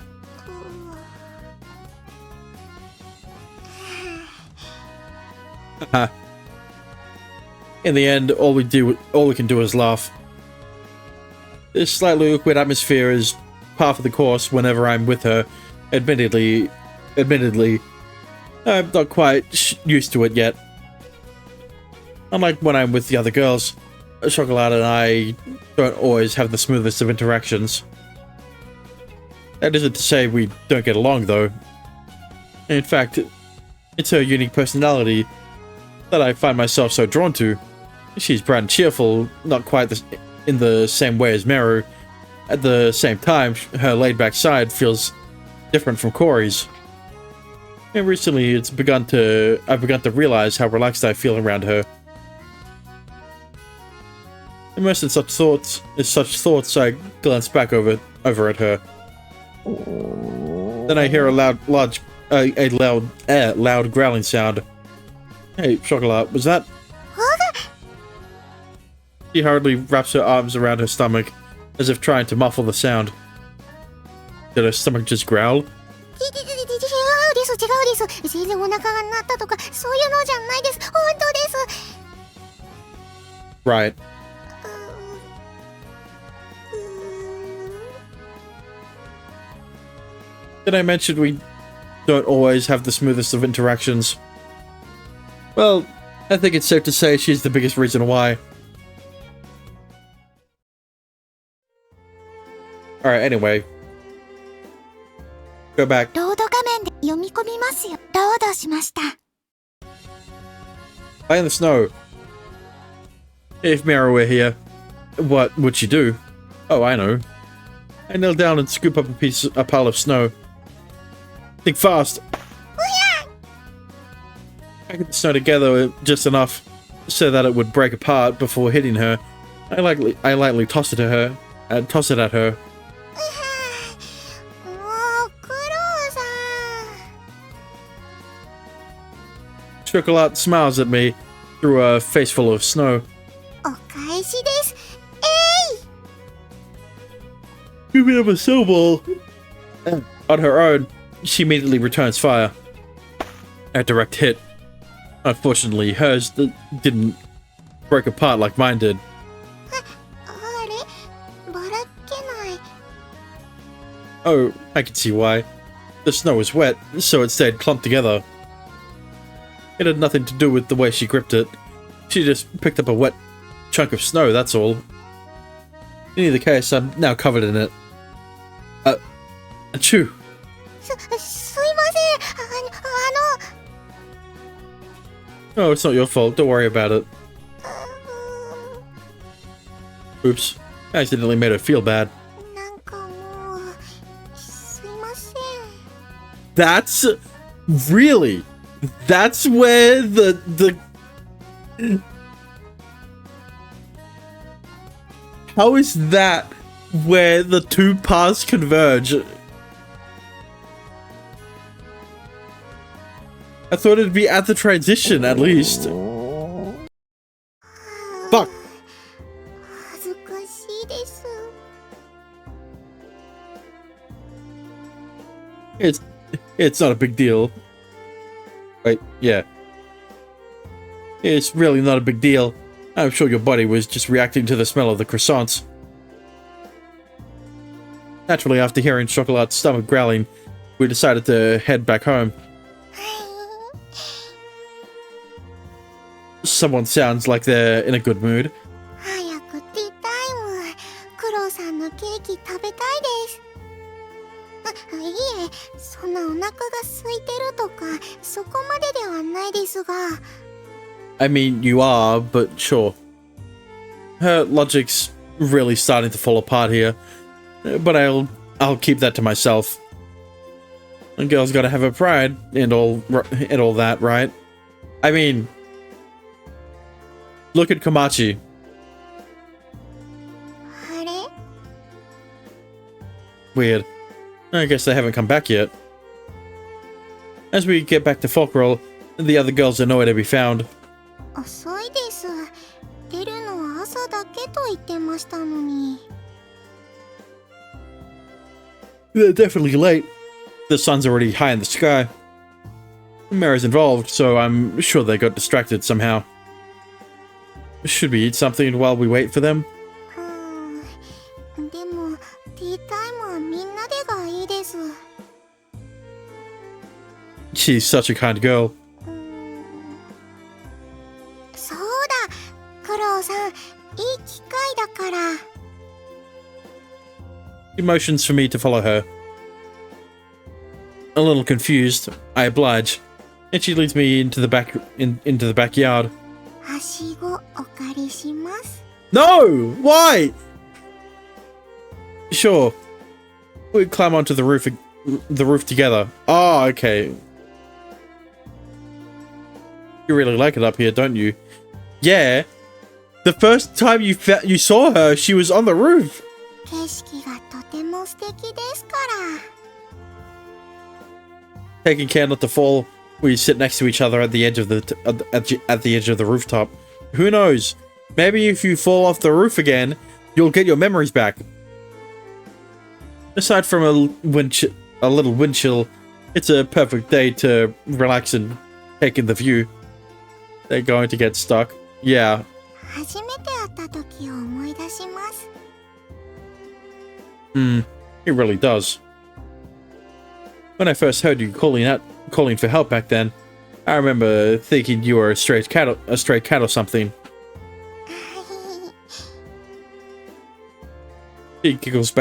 In the end, all we can do is laugh. This slightly awkward atmosphere is part of the course whenever I'm with her. Admittedly, I'm not quite used to it yet. Unlike when I'm with the other girls, Chocolate and I don't always have the smoothest of interactions. That isn't to say we don't get along, though. In fact, it's her unique personality that I find myself so drawn to. She's bright and cheerful, not quite in the same way as Meru. At the same time, her laid-back side feels different from Corey's. And recently, I've begun to realize how relaxed I feel around her. Immersed in such thoughts, I glance back over at her. Then I hear a loud growling sound. Hey, Chocolat, was that? She hurriedly wraps her arms around her stomach, as if trying to muffle the sound. Did her stomach just growl? 違うです。全然お腹が鳴ったとか、そういうのじゃないです。本当です。 Right. Did I mention we don't always have the smoothest of interactions? Well, I think it's safe to say she's the biggest reason why. Alright, anyway. Go back. ロード画面で読み込みますよ。ロードしました。 Play in the snow. If Mira were here, what would she do? Oh, I know. I kneel down and scoop up a pile of snow. Think fast. Packing the snow together just enough so that it would break apart before hitting her. I lightly toss it at her. もう、クロウさん。 Chocolat smiles at me through a face full of snow. お返しです。You have a snowball. On her own, she immediately returns fire. A direct hit. Unfortunately, hers didn't break apart like mine did. あればらけない。 Oh, I can see why. The snow was wet, so it stayed clumped together. It had nothing to do with the way she gripped it. She just picked up a wet chunk of snow, that's all. In either case, I'm now covered in it. Achoo. すいません。Oh, it's not your fault. Don't worry about it. Oops. I accidentally made her feel bad. なんかもう、すいません。 That's really. That's where the. How is that where the two paths converge? I thought it'd be at the transition at least. Fuck. 恥ずかしいです。 It's not a big deal. Wait, yeah. It's really not a big deal. I'm sure your body was just reacting to the smell of the croissants. Naturally, after hearing Chocolat's stomach growling, we decided to head back home. Someone sounds like they're in a good mood. 早くティータイム。クロウさんのケーキ食べたいです。いえ、そんなお腹が空いてるとか、そこまでではないですが。 I mean, you are, but sure. her logic's really starting to fall apart here. But I'll keep that to myself. A girl's gotta have her pride and all that, right? I mean, look at Komachi. あれ Weird. I guess they haven't come back yet. As we get back to Folkroll, the other girls are nowhere to be found. 遅いです。出るのは朝だけと言ってましたのに。 They're definitely late. The sun's already high in the sky. Mara's involved, so I'm sure they got distracted somehow. Should we eat something while we wait for them? でも、ティータイムはみんなでがいいです。 She's such a kind girl. そうだ、クロウさん、いい機会だから。 She motions for me to follow her. A little confused, I oblige, and she leads me into the backyard. はしごお借りします。 No! Why? Sure. We climb onto the roof together. Oh, okay. You really like it up here, don't you? Yeah. The first time you saw her, she was on the roof. 景色がとても素敵ですから。 Taking care not to fall, we sit next to each other at the edge of the rooftop. Who knows? Maybe if you fall off the roof again, you'll get your memories back. Aside from a little wind chill, it's a perfect day to relax and take in the view. They're going to get stuck. Yeah. 初めて会った時を思い出します。 It really does. When I first heard you calling for help back then, I remember thinking you were a stray cat or something. She giggles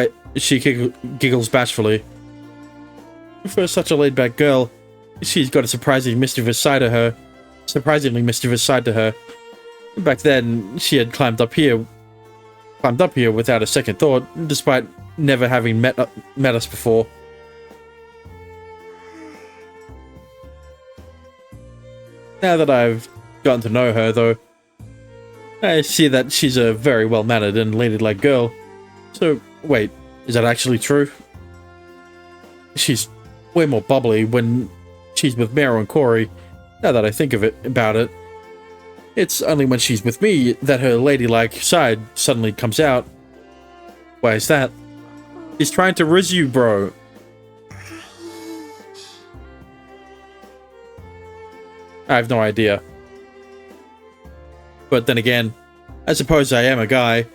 bashfully. For such a laid-back girl, she's got a surprisingly mischievous side to her. Back then, she had climbed up here without a second thought, despite never having met us before. Now that I've gotten to know her, though, I see that she's a very well-mannered and ladylike girl. So, wait, is that actually true? She's way more bubbly when she's with Mero and Corey, now that I think about it. It's only when she's with me that her ladylike side suddenly comes out. Why is that? She's trying to riz you, bro. I have no idea. But then again, I suppose I am a guy,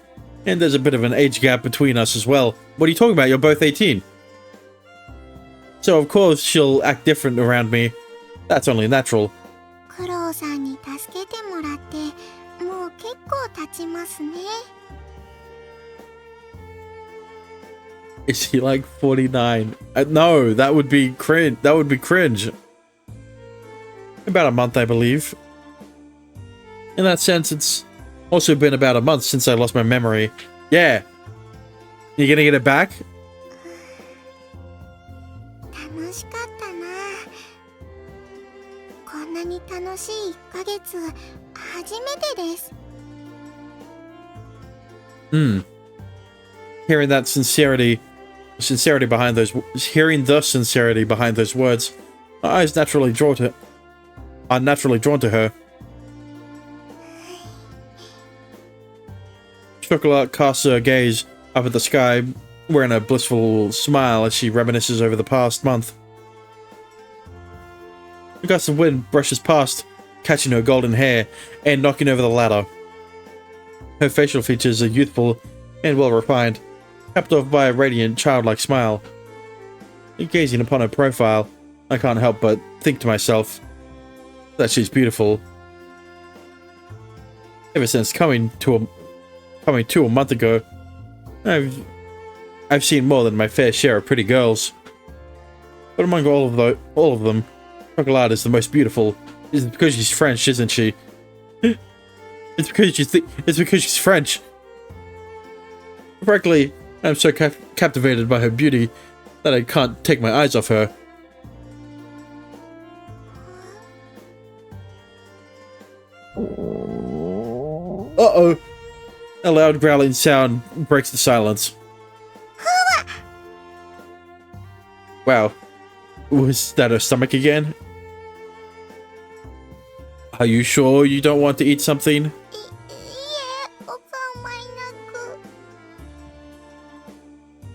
and there's a bit of an age gap between us as well. What are you talking about? You're both 18. So of course she'll act different around me. That's only natural. クロウさんに助けてもらって、もう結構経ちますね。 Is he like 49? No, that would be cringe. About a month, I believe. In that sense, it's also been about a month since I lost my memory. Yeah. You gonna get it back? 楽しかったな。こんなに楽しい1ヶ月、初めてです。 Hearing the sincerity behind those words, my eyes are naturally drawn to her. Chocolat casts her gaze up at the sky, wearing a blissful smile as she reminisces over the past month. A gust of wind brushes past, catching her golden hair and knocking over the ladder. Her facial features are youthful and well-refined, capped off by a radiant, childlike smile. Gazing upon her profile, I can't help but think to myself that she's beautiful. Ever since coming to a month ago, I've seen more than my fair share of pretty girls. But among all of them, Chocolat is the most beautiful. It's because she's French, isn't she? It's because she's French. Frankly, I'm so captivated by her beauty that I can't take my eyes off her. Uh-oh. A loud growling sound breaks the silence. Wow. Was that her stomach again? Are you sure you don't want to eat something? いえ、お構いなく。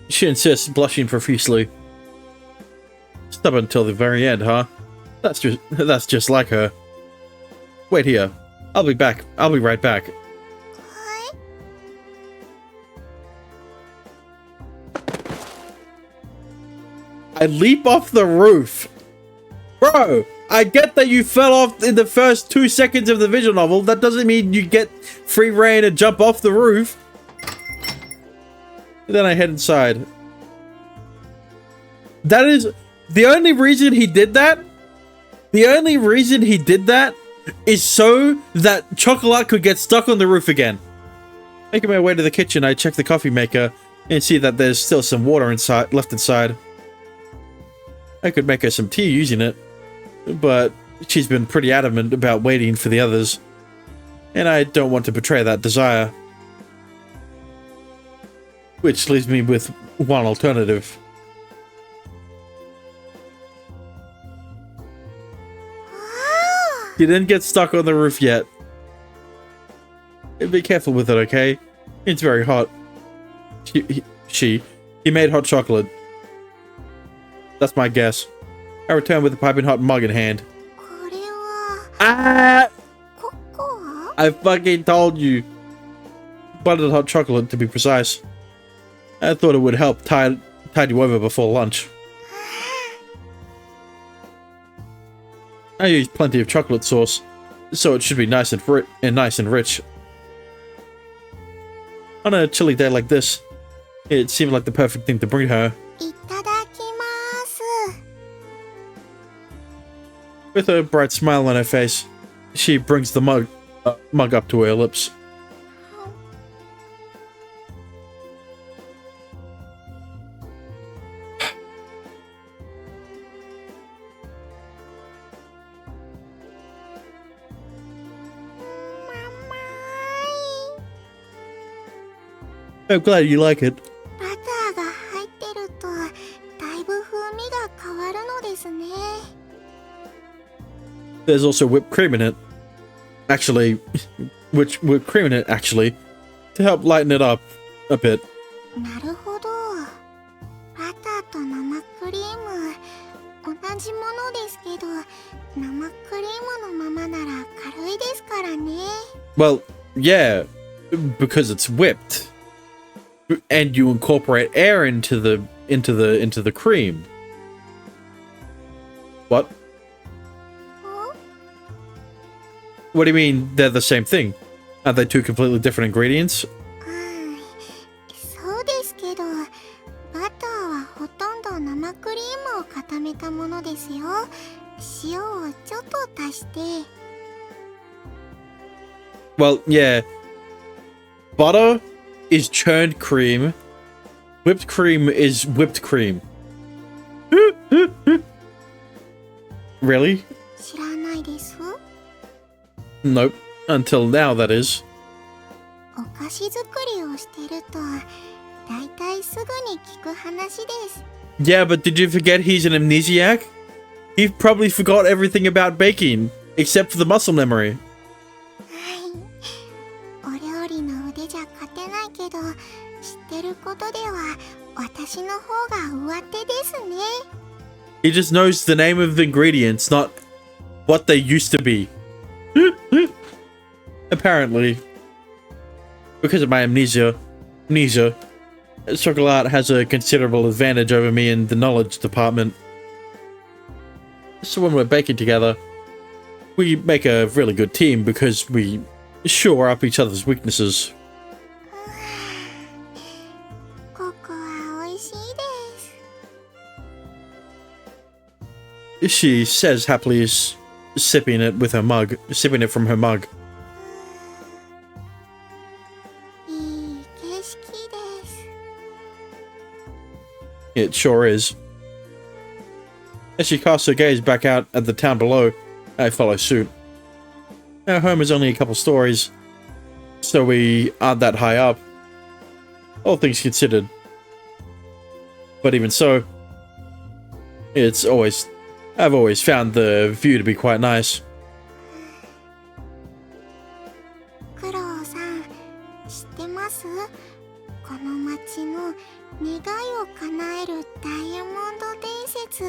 She insists, blushing profusely. Stubborn until the very end, huh? That's just like her. Wait here. I'll be back. I'll be right back. はい。 I leap off the roof. Bro, I get that you fell off in the first 2 seconds of the visual novel. That doesn't mean you get free reign and jump off the roof. Then I head inside. That is the only reason he did that. The only reason he did that is so that Chocolat could get stuck on the roof again. Making my way to the kitchen, I check the coffee maker and see that there's still some water left inside. I could make her some tea using it, but she's been pretty adamant about waiting for the others, and I don't want to betray that desire. Which leaves me with one alternative. She didn't get stuck on the roof yet. Be careful with it, okay? It's very hot. He made hot chocolate. That's my guess. I return with a piping hot mug in hand. これは Ah! ココア？ I fucking told you. Buttered hot chocolate, to be precise. I thought it would help tide you over before lunch. I used plenty of chocolate sauce, so it should be nice and rich. On a chilly day like this, it seemed like the perfect thing to bring her. いただきます。 With a bright smile on her face, she brings the mug up to her lips. I'm glad you like it. バターが入ってるとだいぶ風味が変わるのですね。 There's also whipped cream in it. Actually, whipped cream in it, actually, to help lighten it up a bit. なるほど。バターと生クリーム同じものですけど、生クリームのままなら軽いですからね。 Well, yeah, because it's whipped, and you incorporate air into the cream. What? お？ What do you mean they're the same thing? Are they two completely different ingredients? そうですけど、バターはほとんど生クリームを固めたものですよ。塩をちょっと足して。 Well, yeah. Butter is churned cream. Whipped cream is whipped cream. Really? 知らないです。 Nope. Until now, that is. お菓子作りをしてると、だいたいすぐに聞く話です。 Yeah, but did you forget he's an amnesiac? He probably forgot everything about baking, except for the muscle memory. お料理の腕じゃ勝てないけど、知ってることでは私の方が上手ですね。 He just knows the name of the ingredients, not what they used to be. Apparently. Because of my amnesia, Chocolat has a considerable advantage over me in the knowledge department. So when we're baking together, we make a really good team because we shore up each other's weaknesses. ココア美味しいです。 She says happily, sipping it from her mug. いい景色です。It sure is. As she casts her gaze back out at the town below, I follow suit. Our home is only a couple stories, so we aren't that high up, all things considered. But even so, I've always found the view to be quite nice. クロウさん、知ってます？この町の願いを叶えるダイヤモンド伝説。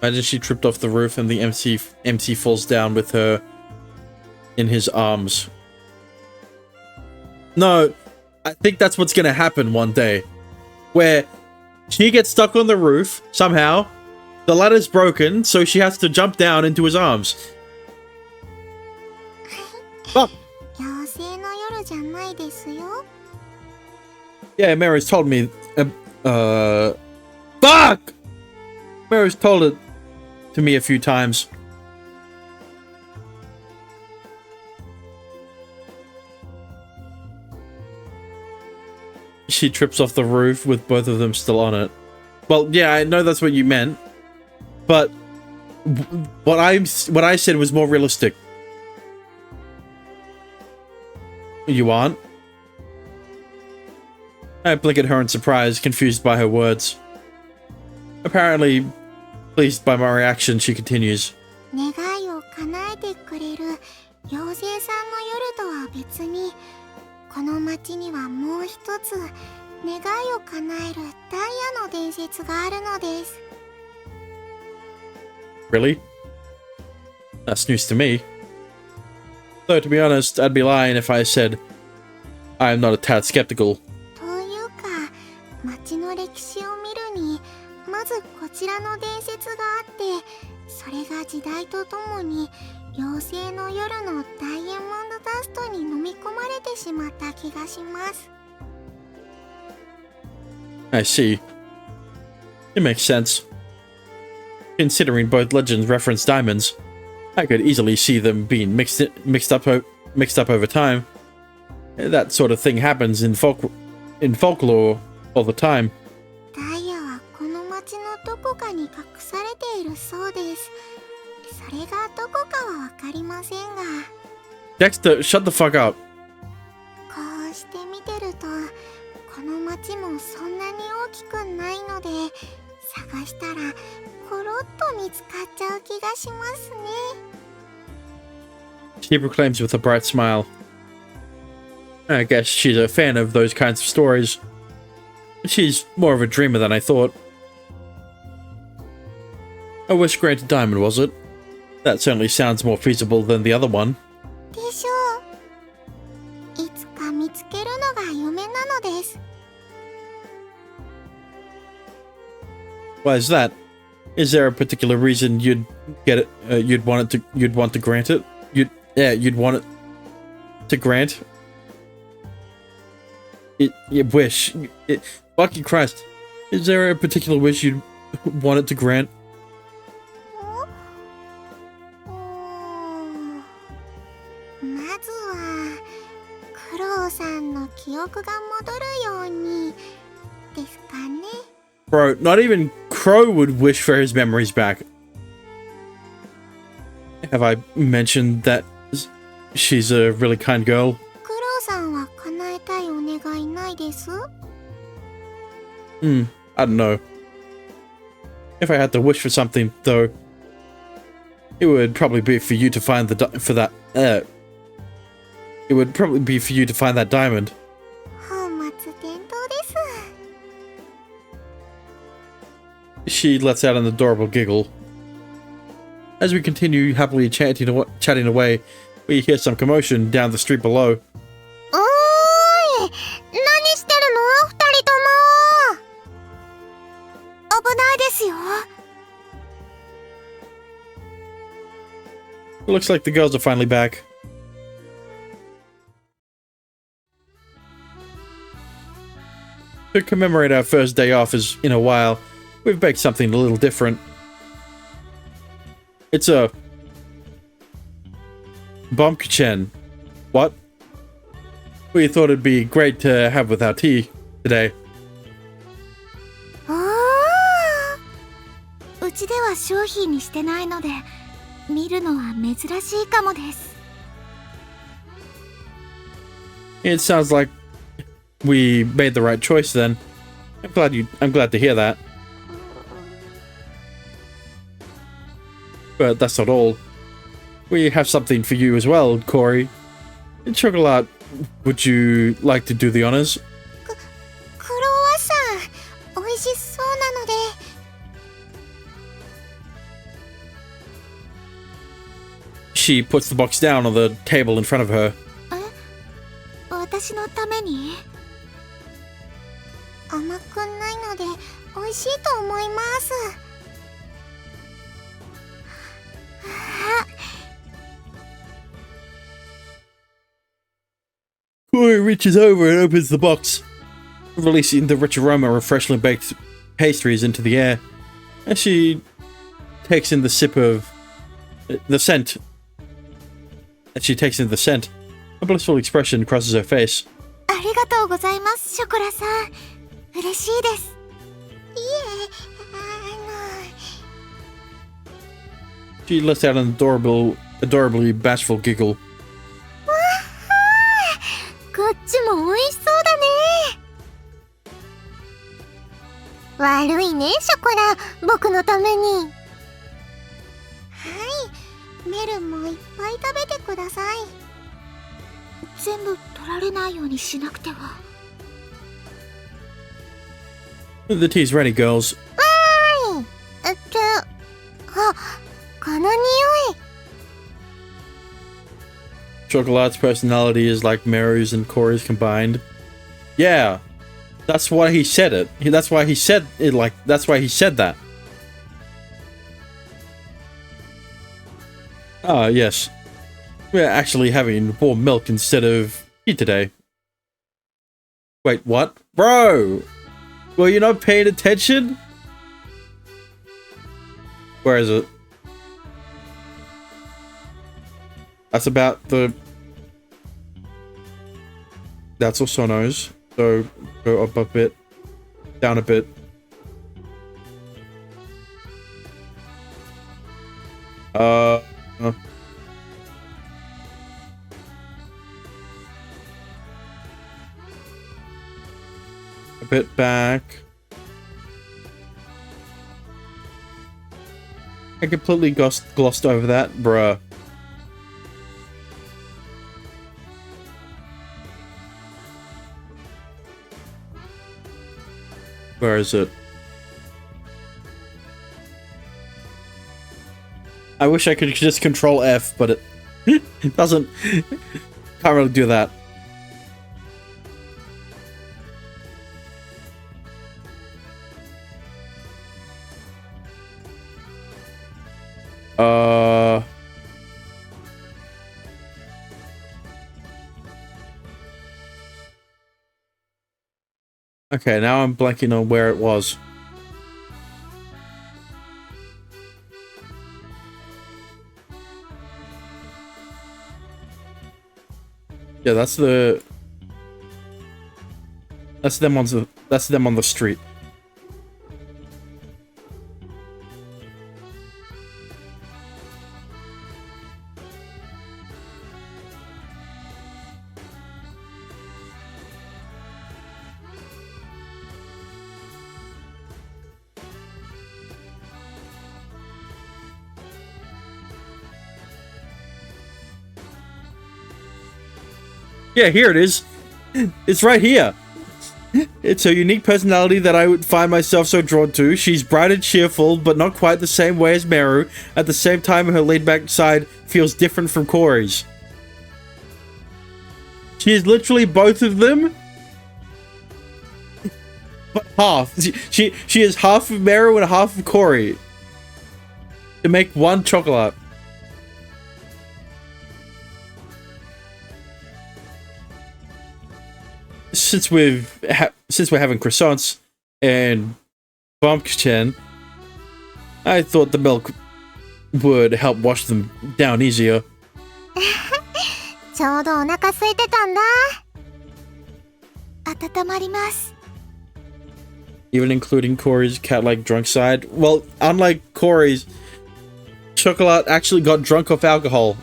Imagine she tripped off the roof and the MC falls down with her in his arms. No, I think that's what's gonna happen one day. Where she gets stuck on the roof somehow, the ladder's broken, so she has to jump down into his arms. Fuck! 妖精の夜じゃないですよ。 Yeah, Mary's told me. Fuck! Mary's told it to me a few times. She trips off the roof with both of them still on it. Well, yeah, I know that's what you meant, but what I said was more realistic. You aren't? I blink at her in surprise, confused by her words. Apparently pleased by my reaction, she continues. 願いを叶えてくれる妖精さんの夜とは別に、この町にはもう一つ願いを叶えるダイヤの伝説があるのです。 Really? That's news to me. Though, to be honest, I'd be lying if I said I'm not a tad skeptical. というか、町の歴史を見るに、まずこちらの伝説があって、それが時代とともに妖精の夜のダイヤモンドダストに飲み込まれてしまった気がします。 I see. It makes sense. Considering both legends reference diamonds, I could easily see them being mixed up over time. That sort of thing happens in folklore all the time. ダイヤはこの町のどこかに隠されているそうです。それがどこかはわかりませんが、 Dexter, shut the fuck up. こうして見てると、この町もそんなに大きくないので、探したらコロッと見つかっちゃう気がしますね。 She proclaims with a bright smile. I guess she's a fan of those kinds of stories. She's more of a dreamer than I thought. A wish granted diamond, was it? That certainly sounds more feasible than the other one. でしょう。いつか見つけるのが夢なのです。 Why is that? Is there a particular reason you'd get it? You'd want to grant it? You'd want it to grant it. You wish. Fucking Christ! Is there a particular wish you'd want it to grant? まずはクロウさんの記憶が戻るようにですかね。 Bro, not even Crow would wish for his memories back. Have I mentioned that she's a really kind girl? クロウさんは叶えたいお願いないです？ I don't know. If I had to wish for something, though, it would probably be for you to find it would probably be for you to find that diamond. 本末転倒です。 She lets out an adorable giggle. As we continue happily chatting away, we hear some commotion down the street below. おーい、何してるの？二人とも。危ないですよ。 It looks like the girls are finally back. To commemorate our first day off in a while, we've baked something a little different. It's a Bomkchen. What? We thought it'd be great to have with our tea today. うちでは商品にしてないので見るのは珍しいかもです。 It sounds like we made the right choice then. I'm glad to hear that. But that's not all. We have something for you as well, Corey. Chocolate, would you like to do the honors? クロワッサン美味しそうなので。She puts the box down on the table in front of her. 私のために？甘くないので美味しいと思います。Corey reaches over and opens the box, releasing the rich aroma of freshly baked pastries into the air. As she takes in the sip of the scent, a blissful expression crosses her face. ありがとうございます、ショコラさん。嬉しいです。いえ、She lets out an adorably bashful giggle. こっちも美味しそうだね。悪いね、ショコラ。僕のために。はい、メルもいっぱい食べてください。全部取られないようにしなくては。The tea's ready, girls. わーい。あ、この匂い。Chocolate's personality is like Meru's and Corey's combined. Yeah, that's why he said it. That's why he said it like. That's why he said that. Ah, yes. We're actually having warm milk instead of tea today. Wait, what? Bro! Were you not paying attention? Where is it? That's about the... That's also nose. So, go up a bit. Down a bit. A bit back. I completely glossed over that, bruh. Where is it? I wish I could just control F, but it doesn't. Can't really do that. Okay, now I'm blanking on where it was. Yeah, that's them on the street. Yeah, here it is. It's right here. It's her unique personality that I would find myself so drawn to. She's bright and cheerful, but not quite the same way as Meru. At the same time, her laid-back side feels different from Corey's. She is literally both of them, but half. She is half of Meru and half of Corey to make one chocolate. Since we're having croissants and pumpkin, I thought the milk would help wash them down easier. ちょうどお腹空いてたんだ。温まります。even including Corey's cat-like drunk side. Well, unlike Corey's, Chocolat actually got drunk off alcohol.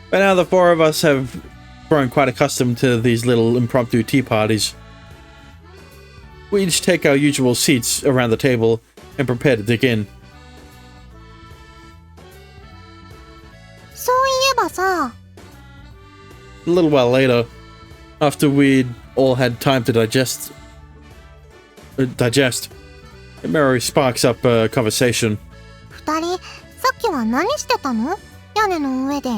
But now the four of us have grown quite accustomed to these little impromptu tea parties. We each take our usual seats around the table and prepare to dig in. そういえばさ、 A little while later, after we'd all had time to digest, Mary sparks up a conversation. 二人、さっきは何してたの？屋根の上で。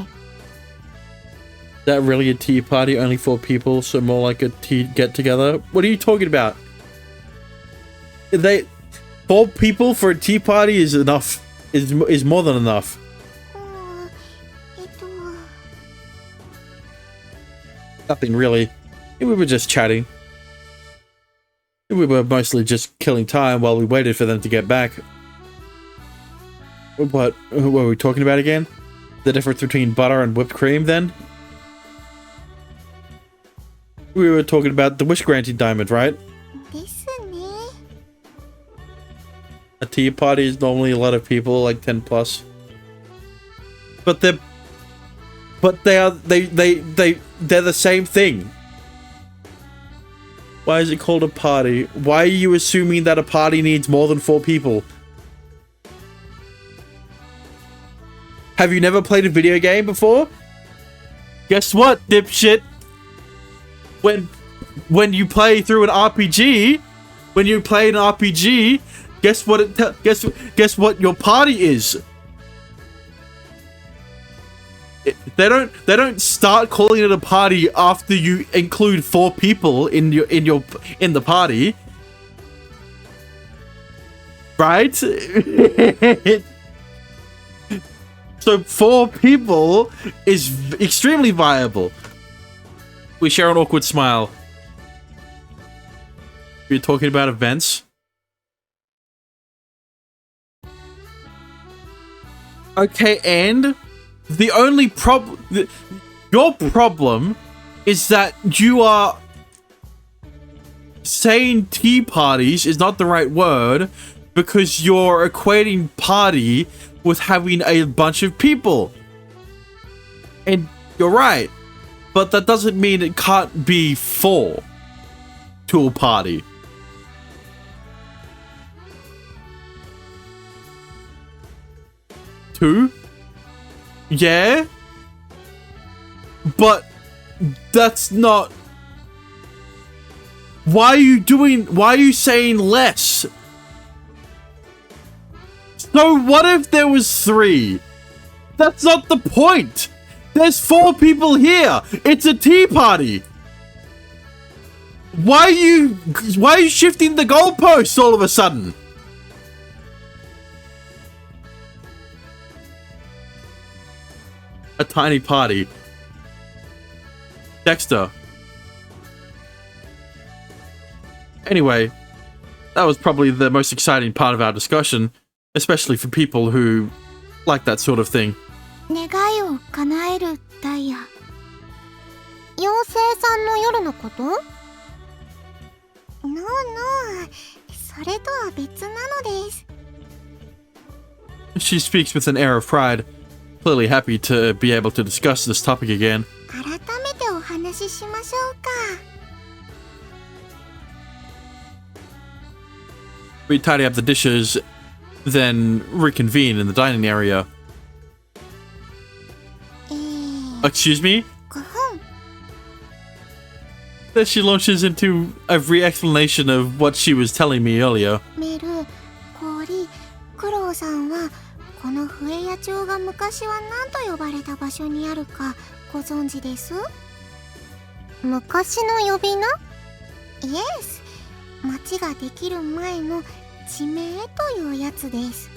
That really a tea party? Only 4 people, so more like a tea get-together? What are you talking about? 4 people for a tea party is enough. Is more than enough. Nothing really. We were just chatting. We were mostly just killing time while we waited for them to get back. What were we talking about again? The difference between butter and whipped cream, then? We were talking about the wish-granting diamond, right? ですね。 A tea party is normally a lot of people, like 10 plus. But they're the same thing. Why is it called a party? Why are you assuming that a party needs more than 4 people? Have you never played a video game before? Guess what, dipshit? When you play through an RPG, guess what your party is? They don't start calling it a party after you include 4 people in the party, right? So 4 people is extremely viable. We share an awkward smile. You're talking about events? Okay, and the only problem... Your problem is that you are saying tea parties is not the right word because you're equating party with having a bunch of people. And you're right. But that doesn't mean it can't be 4 to a party. Two? Yeah? But that's not... Why are you saying less? So what if there was 3? That's not the point! There's 4 people here! It's a tea party! Why are you shifting the goalposts all of a sudden? A tiny party. Dexter. Anyway, that was probably the most exciting part of our discussion, especially for people who like that sort of thing. 願いを叶えるダイヤ。妖精さんの夜のこと？ No, no. それとは別なのです。 She speaks with an air of pride, clearly happy to be able to discuss this topic again. 改めてお話ししましょうか。 We tidy up the dishes, then reconvene in the dining area. Excuse me? 5分。 Then she launches into a re-explanation of what she was telling me earlier. メル、氷、クロウさんはこの笛屋町が昔は何と呼ばれた場所にあるかご存知です？昔の呼び名？ Yes。町ができる前の地名というやつです。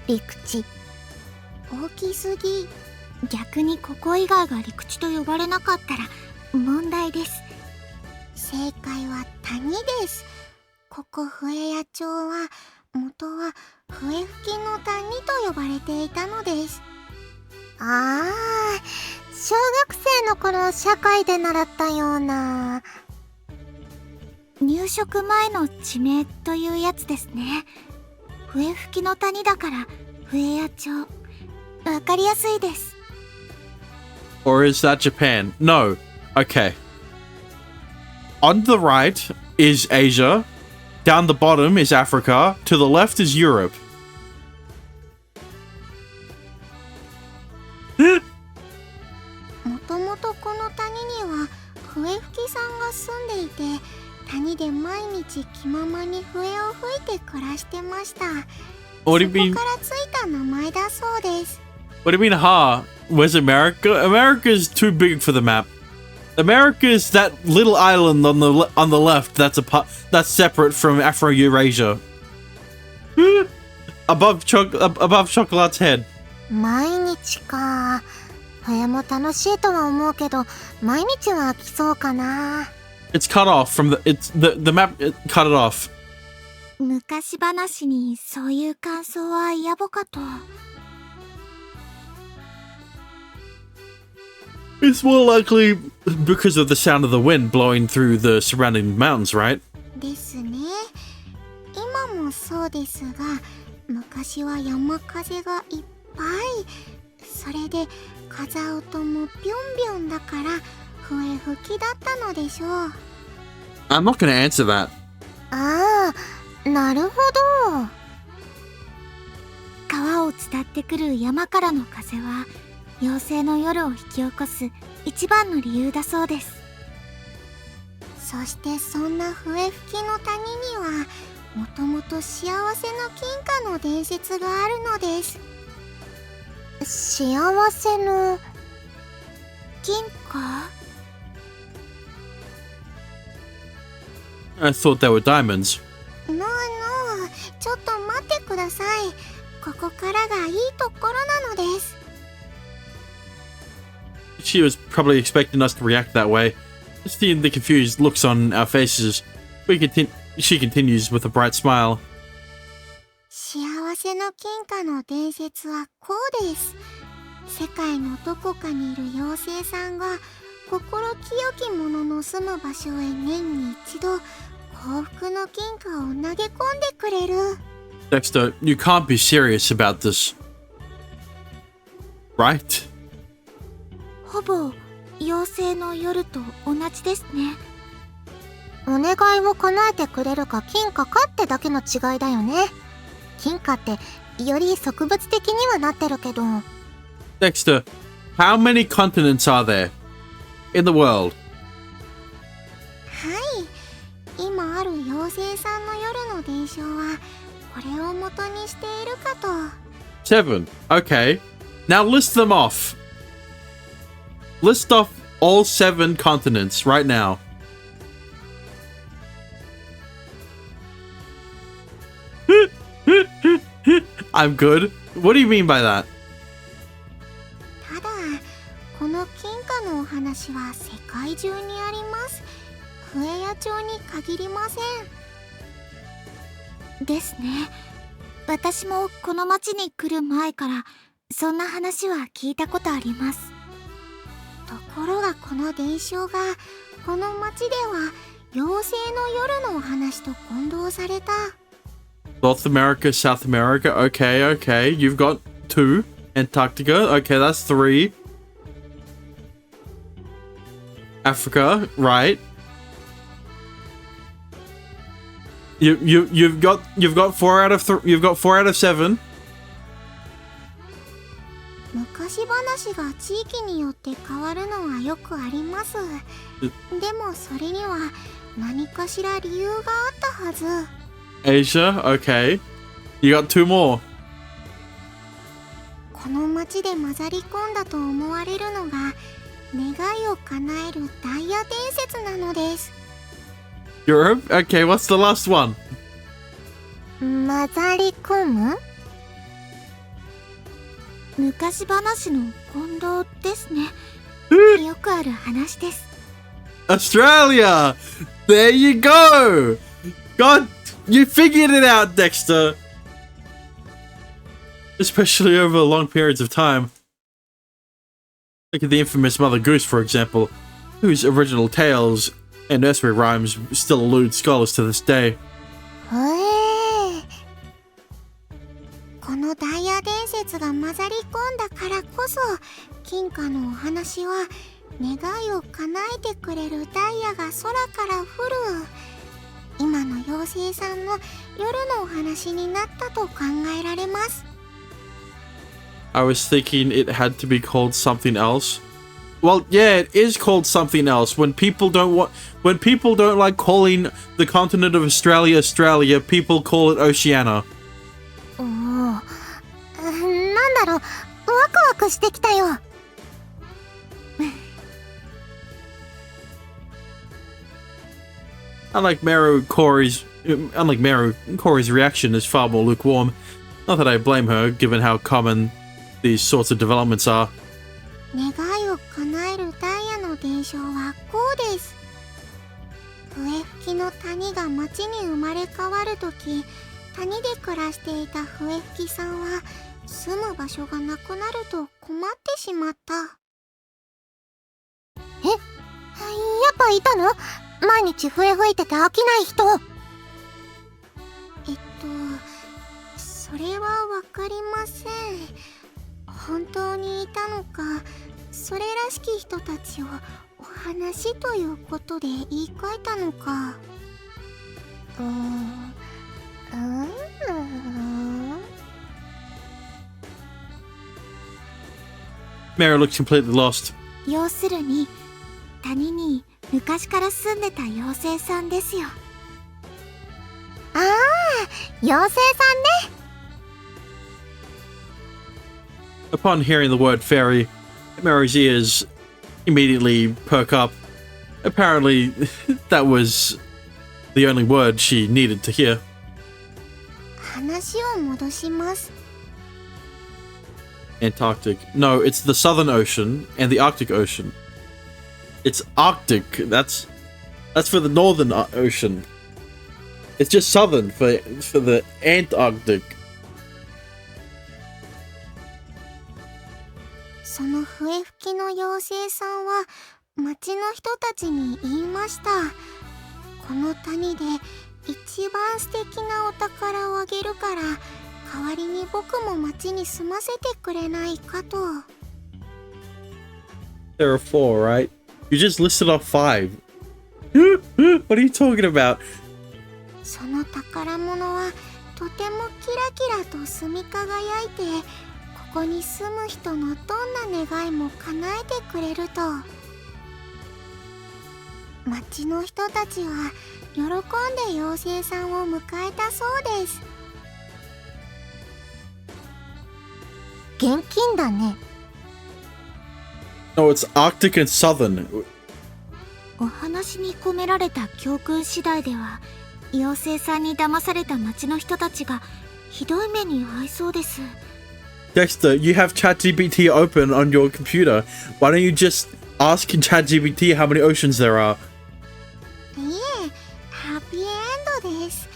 陸地。大きすぎ。逆にここ以外が陸地と呼ばれなかったら問題です。正解は谷です。ここ笛屋町は元は笛吹きの谷と呼ばれていたのです。ああ、小学生の頃社会で習ったような。入植前の地名というやつですね。笛吹きの谷だから笛屋町。わかりやすいです。Or is that Japan? No. Okay. On the right is Asia. Down the bottom is Africa. To the left is Europe. もともとこの谷には笛吹きさんが住んでいて、谷で毎日気ままに笛を吹いて暮らしてました。What do you mean? そこからついた名前だそうです。What do you mean, ha? Where's America? America's too big for the map. America is that little island on the left. That's separate from Afro-Eurasia. above Chocolate's head. 毎日か。笛も楽しいとは思うけど、毎日は飽きそうかな。It's cut off from the map. It cut it off. 昔話にそういう感想は野暮かと。It's more likely because of the sound of the wind blowing through the surrounding mountains, right? ですね。今もそうですが、昔は山風がいっぱい。それで風音もビョンビョンだから笛吹きだったのでしょう。I'm not going to answer that. ああ、なるほど。川を伝ってくる山からの風は妖精の夜を引き起こす一番の理由だそうです。そしてそんな笛吹きの谷にはもともと幸せの金貨の伝説があるのです。幸せの金貨？ I thought they were diamonds. ノーノー、ちょっと待ってください。ここからがいいところなのです。She was probably expecting us to react that way. Seeing the confused looks on our faces, she continues with a bright smile. 幸せの金貨の伝説はこうです。世界のどこかにいる妖精さんが心清き者の住む場所へ年に一度幸福の金貨を投げ込んでくれる。 Dexter, you can't be serious about this. Right? ほぼ妖精の夜と同じですね。お願いを叶えてくれるか金貨かってだけの違いだよね。金貨ってより植物的にはなってるけど。 Dexter, how many continents are there in the world? はい、今ある妖精さんの夜の伝承はこれを元にしているかと。 7. Okay. Now list them off. List off all 7 continents right now. I'm good. What do you mean by that? ただこの金貨のお話は世界中にあります。笛屋町に限りません。ですね。私もこの町に来る前からそんな話は聞いたことあります。ところがこの伝承がこの町では妖精の夜のお話と混同された。 North America, South America. Okay, okay. You've got 2. Antarctica. Okay, that's 3. Africa, right? You've got 4 out of 3. You've got 4 out of 7. 昔話が地域によって変わるのはよくあります。でもそれには何かしら理由があったはず。 Asia, okay. You got 2 more. この町で混ざり込んだと思われるのが願いを叶えるダイヤ伝説なのです。 Europe? Okay, what's the last one? 混ざり込む？昔話の混同ですね。よくある話です。 Australia! There you go! God, you figured it out, Dexter! Especially over long periods of time. Look at the infamous Mother Goose, for example, whose original tales and nursery rhymes still elude scholars to this day. このダイヤ伝説が混ざり込んだからこそ、金貨のお話は願いを叶えてくれるダイヤが空から降る、今の妖精さんの夜のお話になったと考えられます。 I was thinking it had to be called something else. Well, yeah, it is called something else. When people don't like calling the continent of Australia Australia, people call it Oceania. おお、なんだろう、ワクワクしてきたよ。Unlike Meru, Corey's reaction is far more lukewarm. Not that I blame her, given how common these sorts of developments are. 願いを叶えるダイヤの伝承はこうです。笛吹きの谷が町に生まれ変わるとき、谷で暮らしていた笛吹きさんは住む場所がなくなると困ってしまった。え、やっぱいたの？毎日笛吹いてて飽きない人。それはわかりません。本当にいたのか、それらしき人たちをお話ということで言い換えたのか。Mary looks completely lost. 要するに谷に昔から住んでた妖精さんですよ。ああ、妖精さんね。Upon hearing the word fairy, Mary's ears immediately perk up. Apparently, that was the only word she needed to hear. 話を戻します。Antarctic. No, it's the Southern Ocean and the Arctic Ocean. It's Arctic. That's for the Northern Ocean. It's just Southern for the Antarctic. その笛吹きの妖精さんは町の人たちに言いました。この谷で一番素敵なお宝をあげるから、代わりに僕も町に住ませてくれないかと。There are 4, right? You just listed off 5. What are you talking about? その宝物はとてもキラキラと澄み輝いて、ここに住む人のどんな願いも叶えてくれると。町の人たちは喜んで妖精さんを迎えたそうです。現金だね。No, it's Arctic and Southern. お話に込められた教訓次第では、妖精さんに騙された町の人たちがひどい目に遭いそうです。Dexter, you have ChatGPT open on your computer. Why don't you just ask ChatGPT how many oceans there are? いえ、ハッピーエンドです。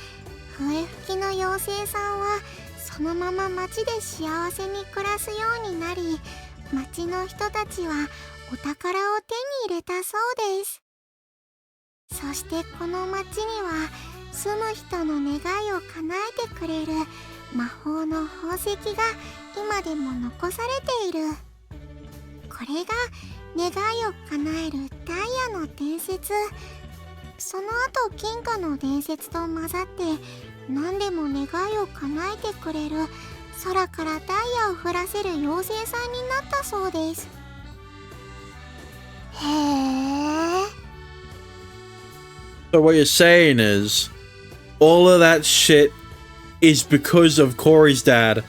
笛吹きの妖精さんはそのまま町で幸せに暮らすようになり、町の人たちはお宝を手に入れたそうです。そしてこの町には住む人の願いを叶えてくれる魔法の宝石が今でも残されている。これが願いを叶えるダイヤの伝説。その後金貨の伝説と混ざって何でも願いを叶えてくれる、空からダイヤを降らせる妖精さんになったそうです。へえ。So what you're saying is, all of that shit is because of Corey's dad.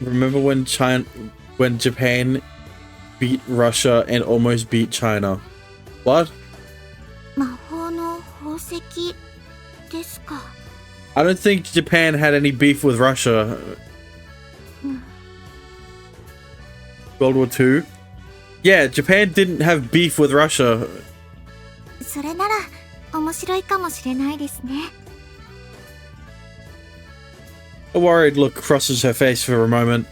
Remember when Japan beat Russia and almost beat China? What? 魔法の宝石ですか。I don't think Japan had any beef with Russia. World War II? Yeah, Japan didn't have beef with Russia. それなら面白いかもしれないですね。A worried look crosses her face for a moment.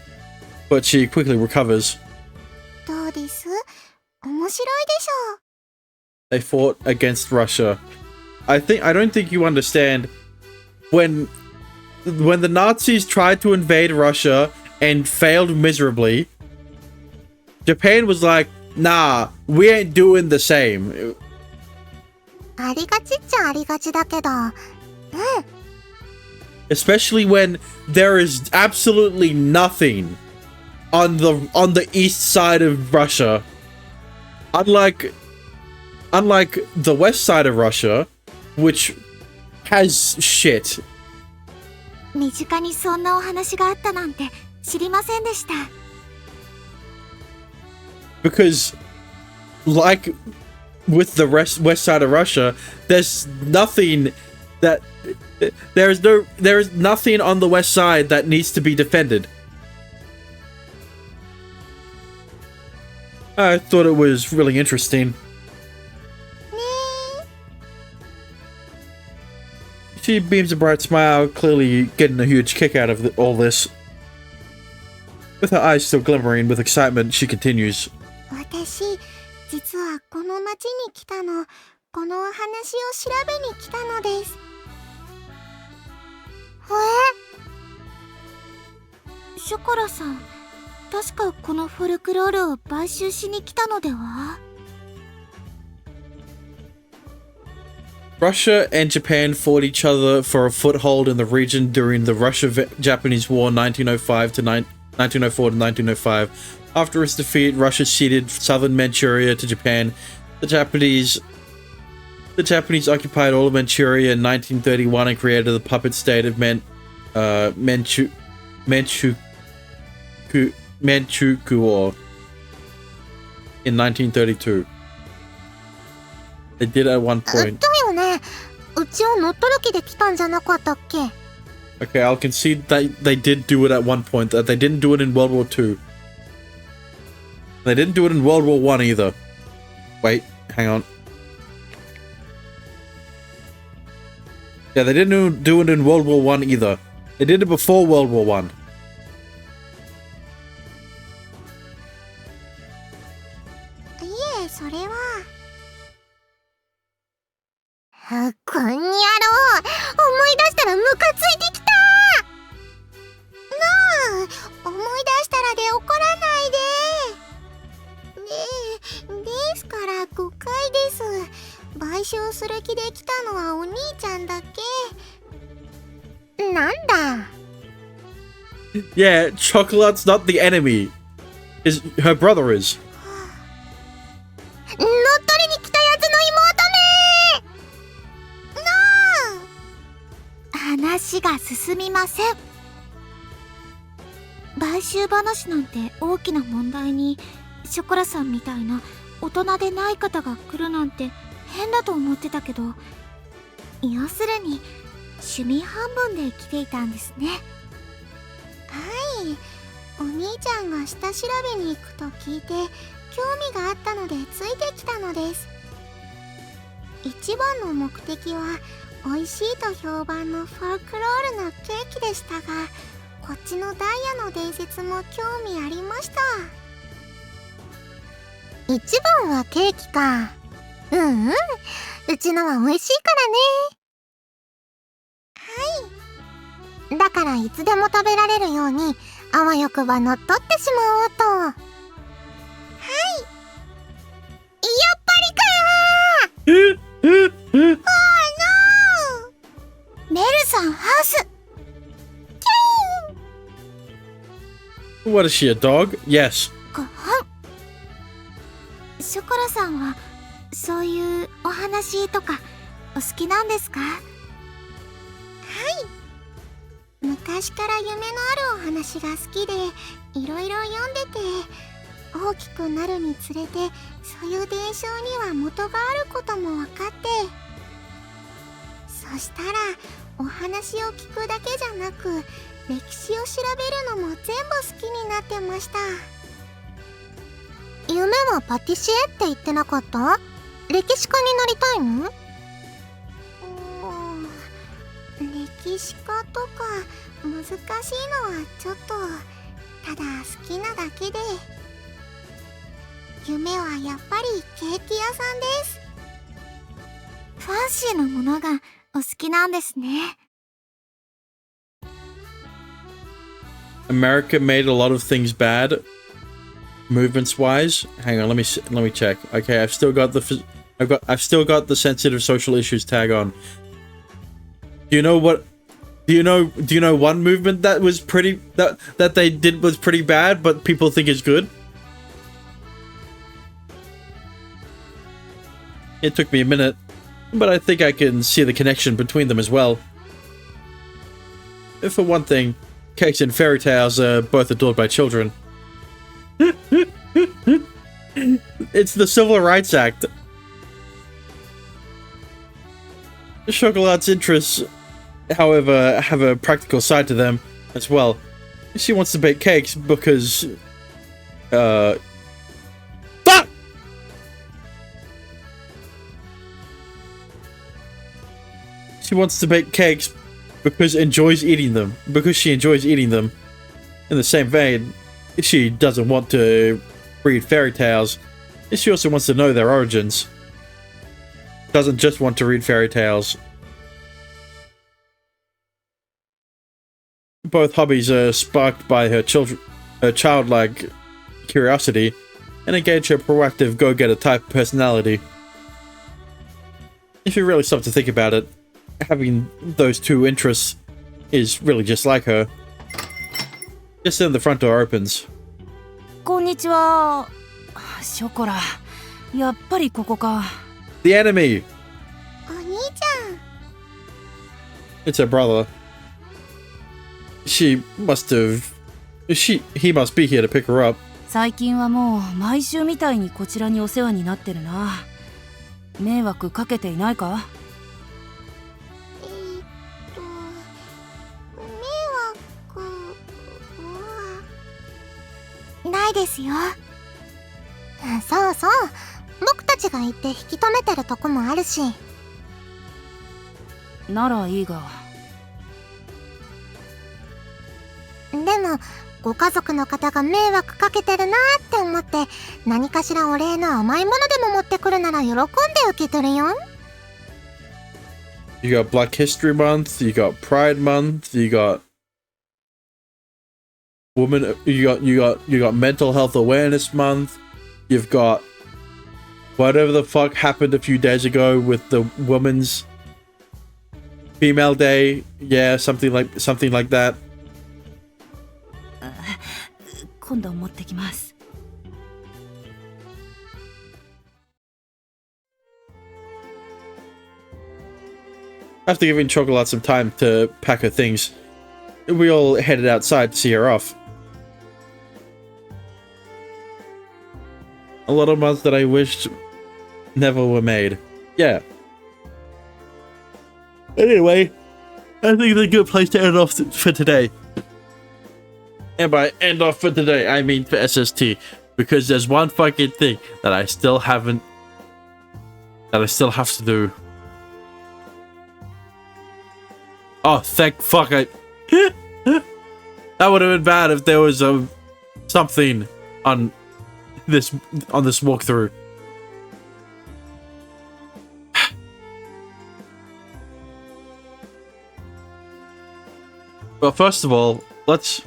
but she quickly recovers. どうです？面白いでしょう。 They fought against Russia. I don't think you understand when the Nazis tried to invade Russia and failed miserably. Japan was like, nah, we ain't doing the same. ありがちっちゃありがちだけど、Especially when there is absolutely nothing on the east side of Russia. Unlike the west side of Russia, which has shit. 身近にそんなお話があったなんて知りませんでした。 Because, like with the west side of Russia, there's nothing on the west side that needs to be defended. I thought it was really interesting. ね She beams a bright smile, clearly getting a huge kick out of all this. With her eyes still glimmering with excitement, she continues. え、私、実はこの町に来たの、このお話を調べに来たのです。ショコラさん、確かこのフォルクロールを買収しに来たのでは？ Russia and Japan fought each other for a foothold in the region during the Russia-Japanese War 1905 to 1904 to 1905. After its defeat, Russia ceded southern Manchuria to Japan. The Japanese occupied all of Manchuria in 1931 and created the puppet state of Manchukuo in 1932. They did at one point. だよね。うちを乗っ取る気で来たんじゃなかったっけ？ Okay, I'll concede that they did do it at one point. That they didn't do it in World War II. They didn't do it in World War I either. Wait, hang on. Yeah, they didn't do it in World War I either. They did it before World War I. いえ、それは。こんにゃろう、思い出したらムカついてきた。なあ、思い出したらで怒らないで。ですから誤解です。買収する気で来たのはお兄ちゃんだけ。なんだ。 Yeah, Chocolate's not the enemy. Her brother is. 乗っ取りに来たやつの妹め。なあ。話が進みません。買収話なんて大きな問題に、ショコラさんみたいな大人でない方が来るなんて変だと思ってたけど、要するに趣味半分で来ていたんですね。はい、お兄ちゃんが下調べに行くと聞いて興味があったのでついてきたのです。一番の目的は美味しいと評判のフォークロールのケーキでしたが、こっちのダイヤの伝説も興味ありました。一番はケーキか。うちのは美味しいからね。はい、だからいつでも食べられるようにあわよくば乗っ取ってしまおうと。はい、やっぱりかー。メルさんハウス。 What is she, a dog? Yes. ショコラさんはそういうお話とかお好きなんですか？はい、昔から夢のあるお話が好きでいろいろ読んでて、大きくなるにつれてそういう伝承には元があることも分かって、そしたらお話を聞くだけじゃなく歴史を調べるのも全部好きになってました。夢はパティシエって言ってなかった？歴史家になりたいの？歴史家とか難しいのはちょっとただ好きなだけで。夢はやっぱりケーキ屋さんです。ファンシーなものがお好きなんですね。America made a lot of things bad, movements wise. Hang on, let me check. Okay, I've still got the sensitive social issues tag on. Do you know one movement that was pretty that they did was pretty bad, but people think is good? It took me a minute, but I think I can see the connection between them as well. For one thing, cakes and fairy tales are both adored by children. It's the Civil Rights Act. Chocolate's interests, however, have a practical side to them as well. She wants to bake cakes because, fuck! She wants to bake cakes because she enjoys eating them. In the same vein, she doesn't want to read fairy tales. She also wants to know their origins. Doesn't just want to read fairy tales. Both hobbies are sparked by her childlike curiosity and engage her proactive go-getter type personality. If you really stop to think about it, having those two interests is really just like her. Just then the front door opens. こんにちは。ショコラ、やっぱりここか。The enemy! お兄ちゃん。 It's her brother. He must be here to pick her up. 最近はもう毎週みたいにこちらにお世話になってるな。迷惑かけていないか？迷惑はないですよ。そうそう、僕たちが行って引き止めてるとこもあるし。ならいいが。でもご家族の方が迷惑かけてるなーって思って何かしらお礼の甘いものでも持ってくるなら喜んで受け取るよ。You got Black History Month, you got Pride Month, you got you got Mental Health Awareness Month, you've got whatever the fuck happened a few days ago with the Women's Female Day, yeah, something like that. 今度持ってきます。After giving Chocolate some time to pack her things, we all headed outside to see her off. A lot of months that I wished never were made. Yeah. Anyway, I think it's a good place to end off for today. And by end off for today, I mean for SST. Because there's one fucking thing that I still have to do. Oh, thank fuck That would have been bad if there was something on this walkthrough. But first of all, let's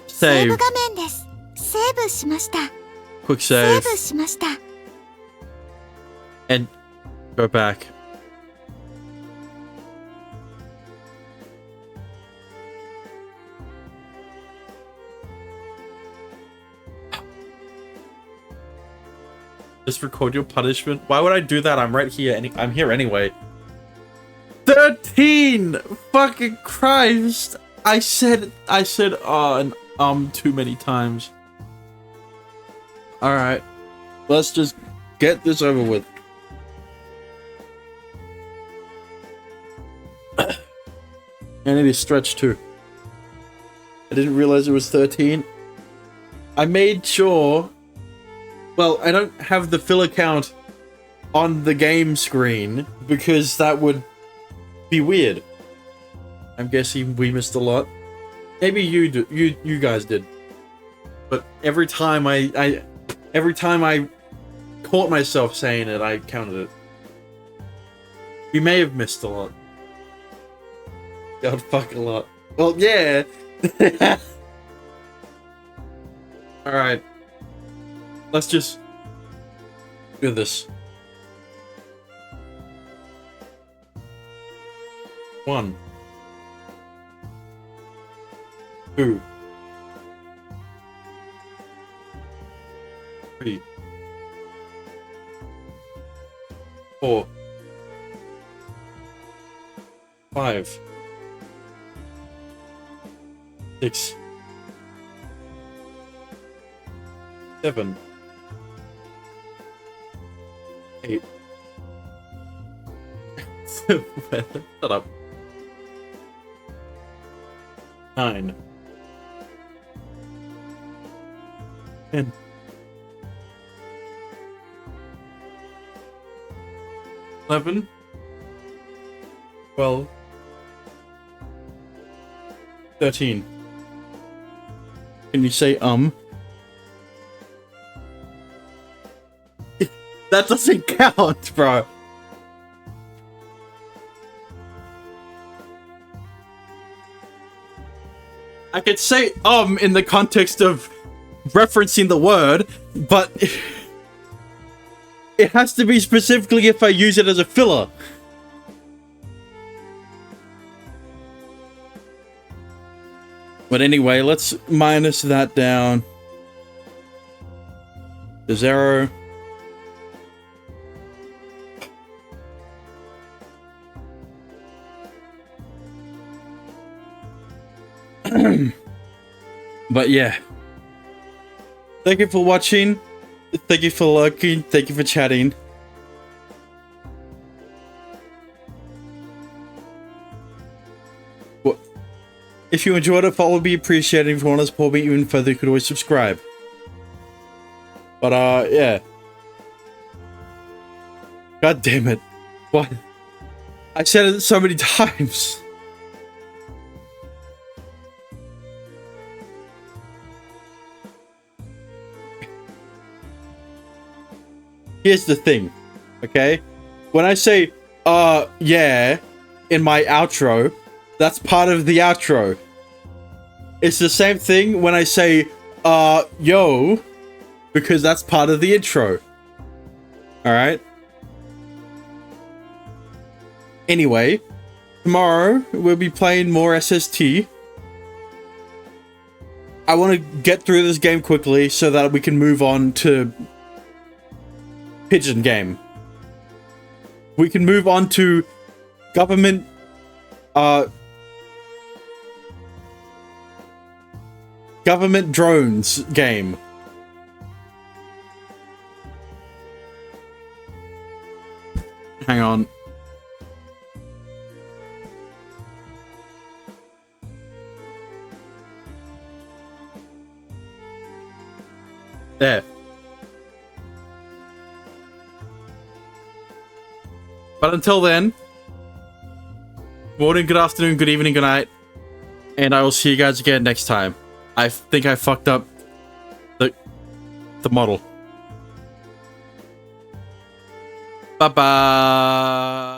save. セーブ画面です。セーブしました。 Quick セ save ーブしました。 and go back. Just record your punishment. Why would I do that? I'm right here. I'm here anyway. 13! Fucking Christ! I said too many times. Alright. Let's just get this over with. I need to stretch too. I didn't realize it was 13. I made sure. Well, I don't have the filler count on the game screen because that would be weird. I'm guessing we missed a lot. Maybe you guys did. But every time I caught myself saying it, I counted it. We may have missed a lot. God, fuck a lot. Well, yeah. Alright. Let's just do this. 1, 2, 3, 4, 5, 6, 7, 8. Shut up. 9, 10, 11, 12, 13. Can you say That doesn't count, bro. I could say in the context of referencing the word, but it has to be specifically if I use it as a filler. But anyway, let's minus that down to 0. But yeah, thank you for watching, thank you for lurking, thank you for chatting. Well, if you enjoyed it, follow me, appreciate it. If you want to support me even further, you could always subscribe. But yeah, god damn it, what? I said it so many times. Here's the thing, okay? When I say, yeah, in my outro, that's part of the outro. It's the same thing when I say, yo, because that's part of the intro. Alright? Anyway, tomorrow we'll be playing more SST. I want to get through this game quickly so that we can move on to Pigeon game. We can move on to government government drones game. Hang on. There. But until then, morning, good afternoon, good evening, good night, and I will see you guys again next time. I think I fucked up the model. Bye-bye.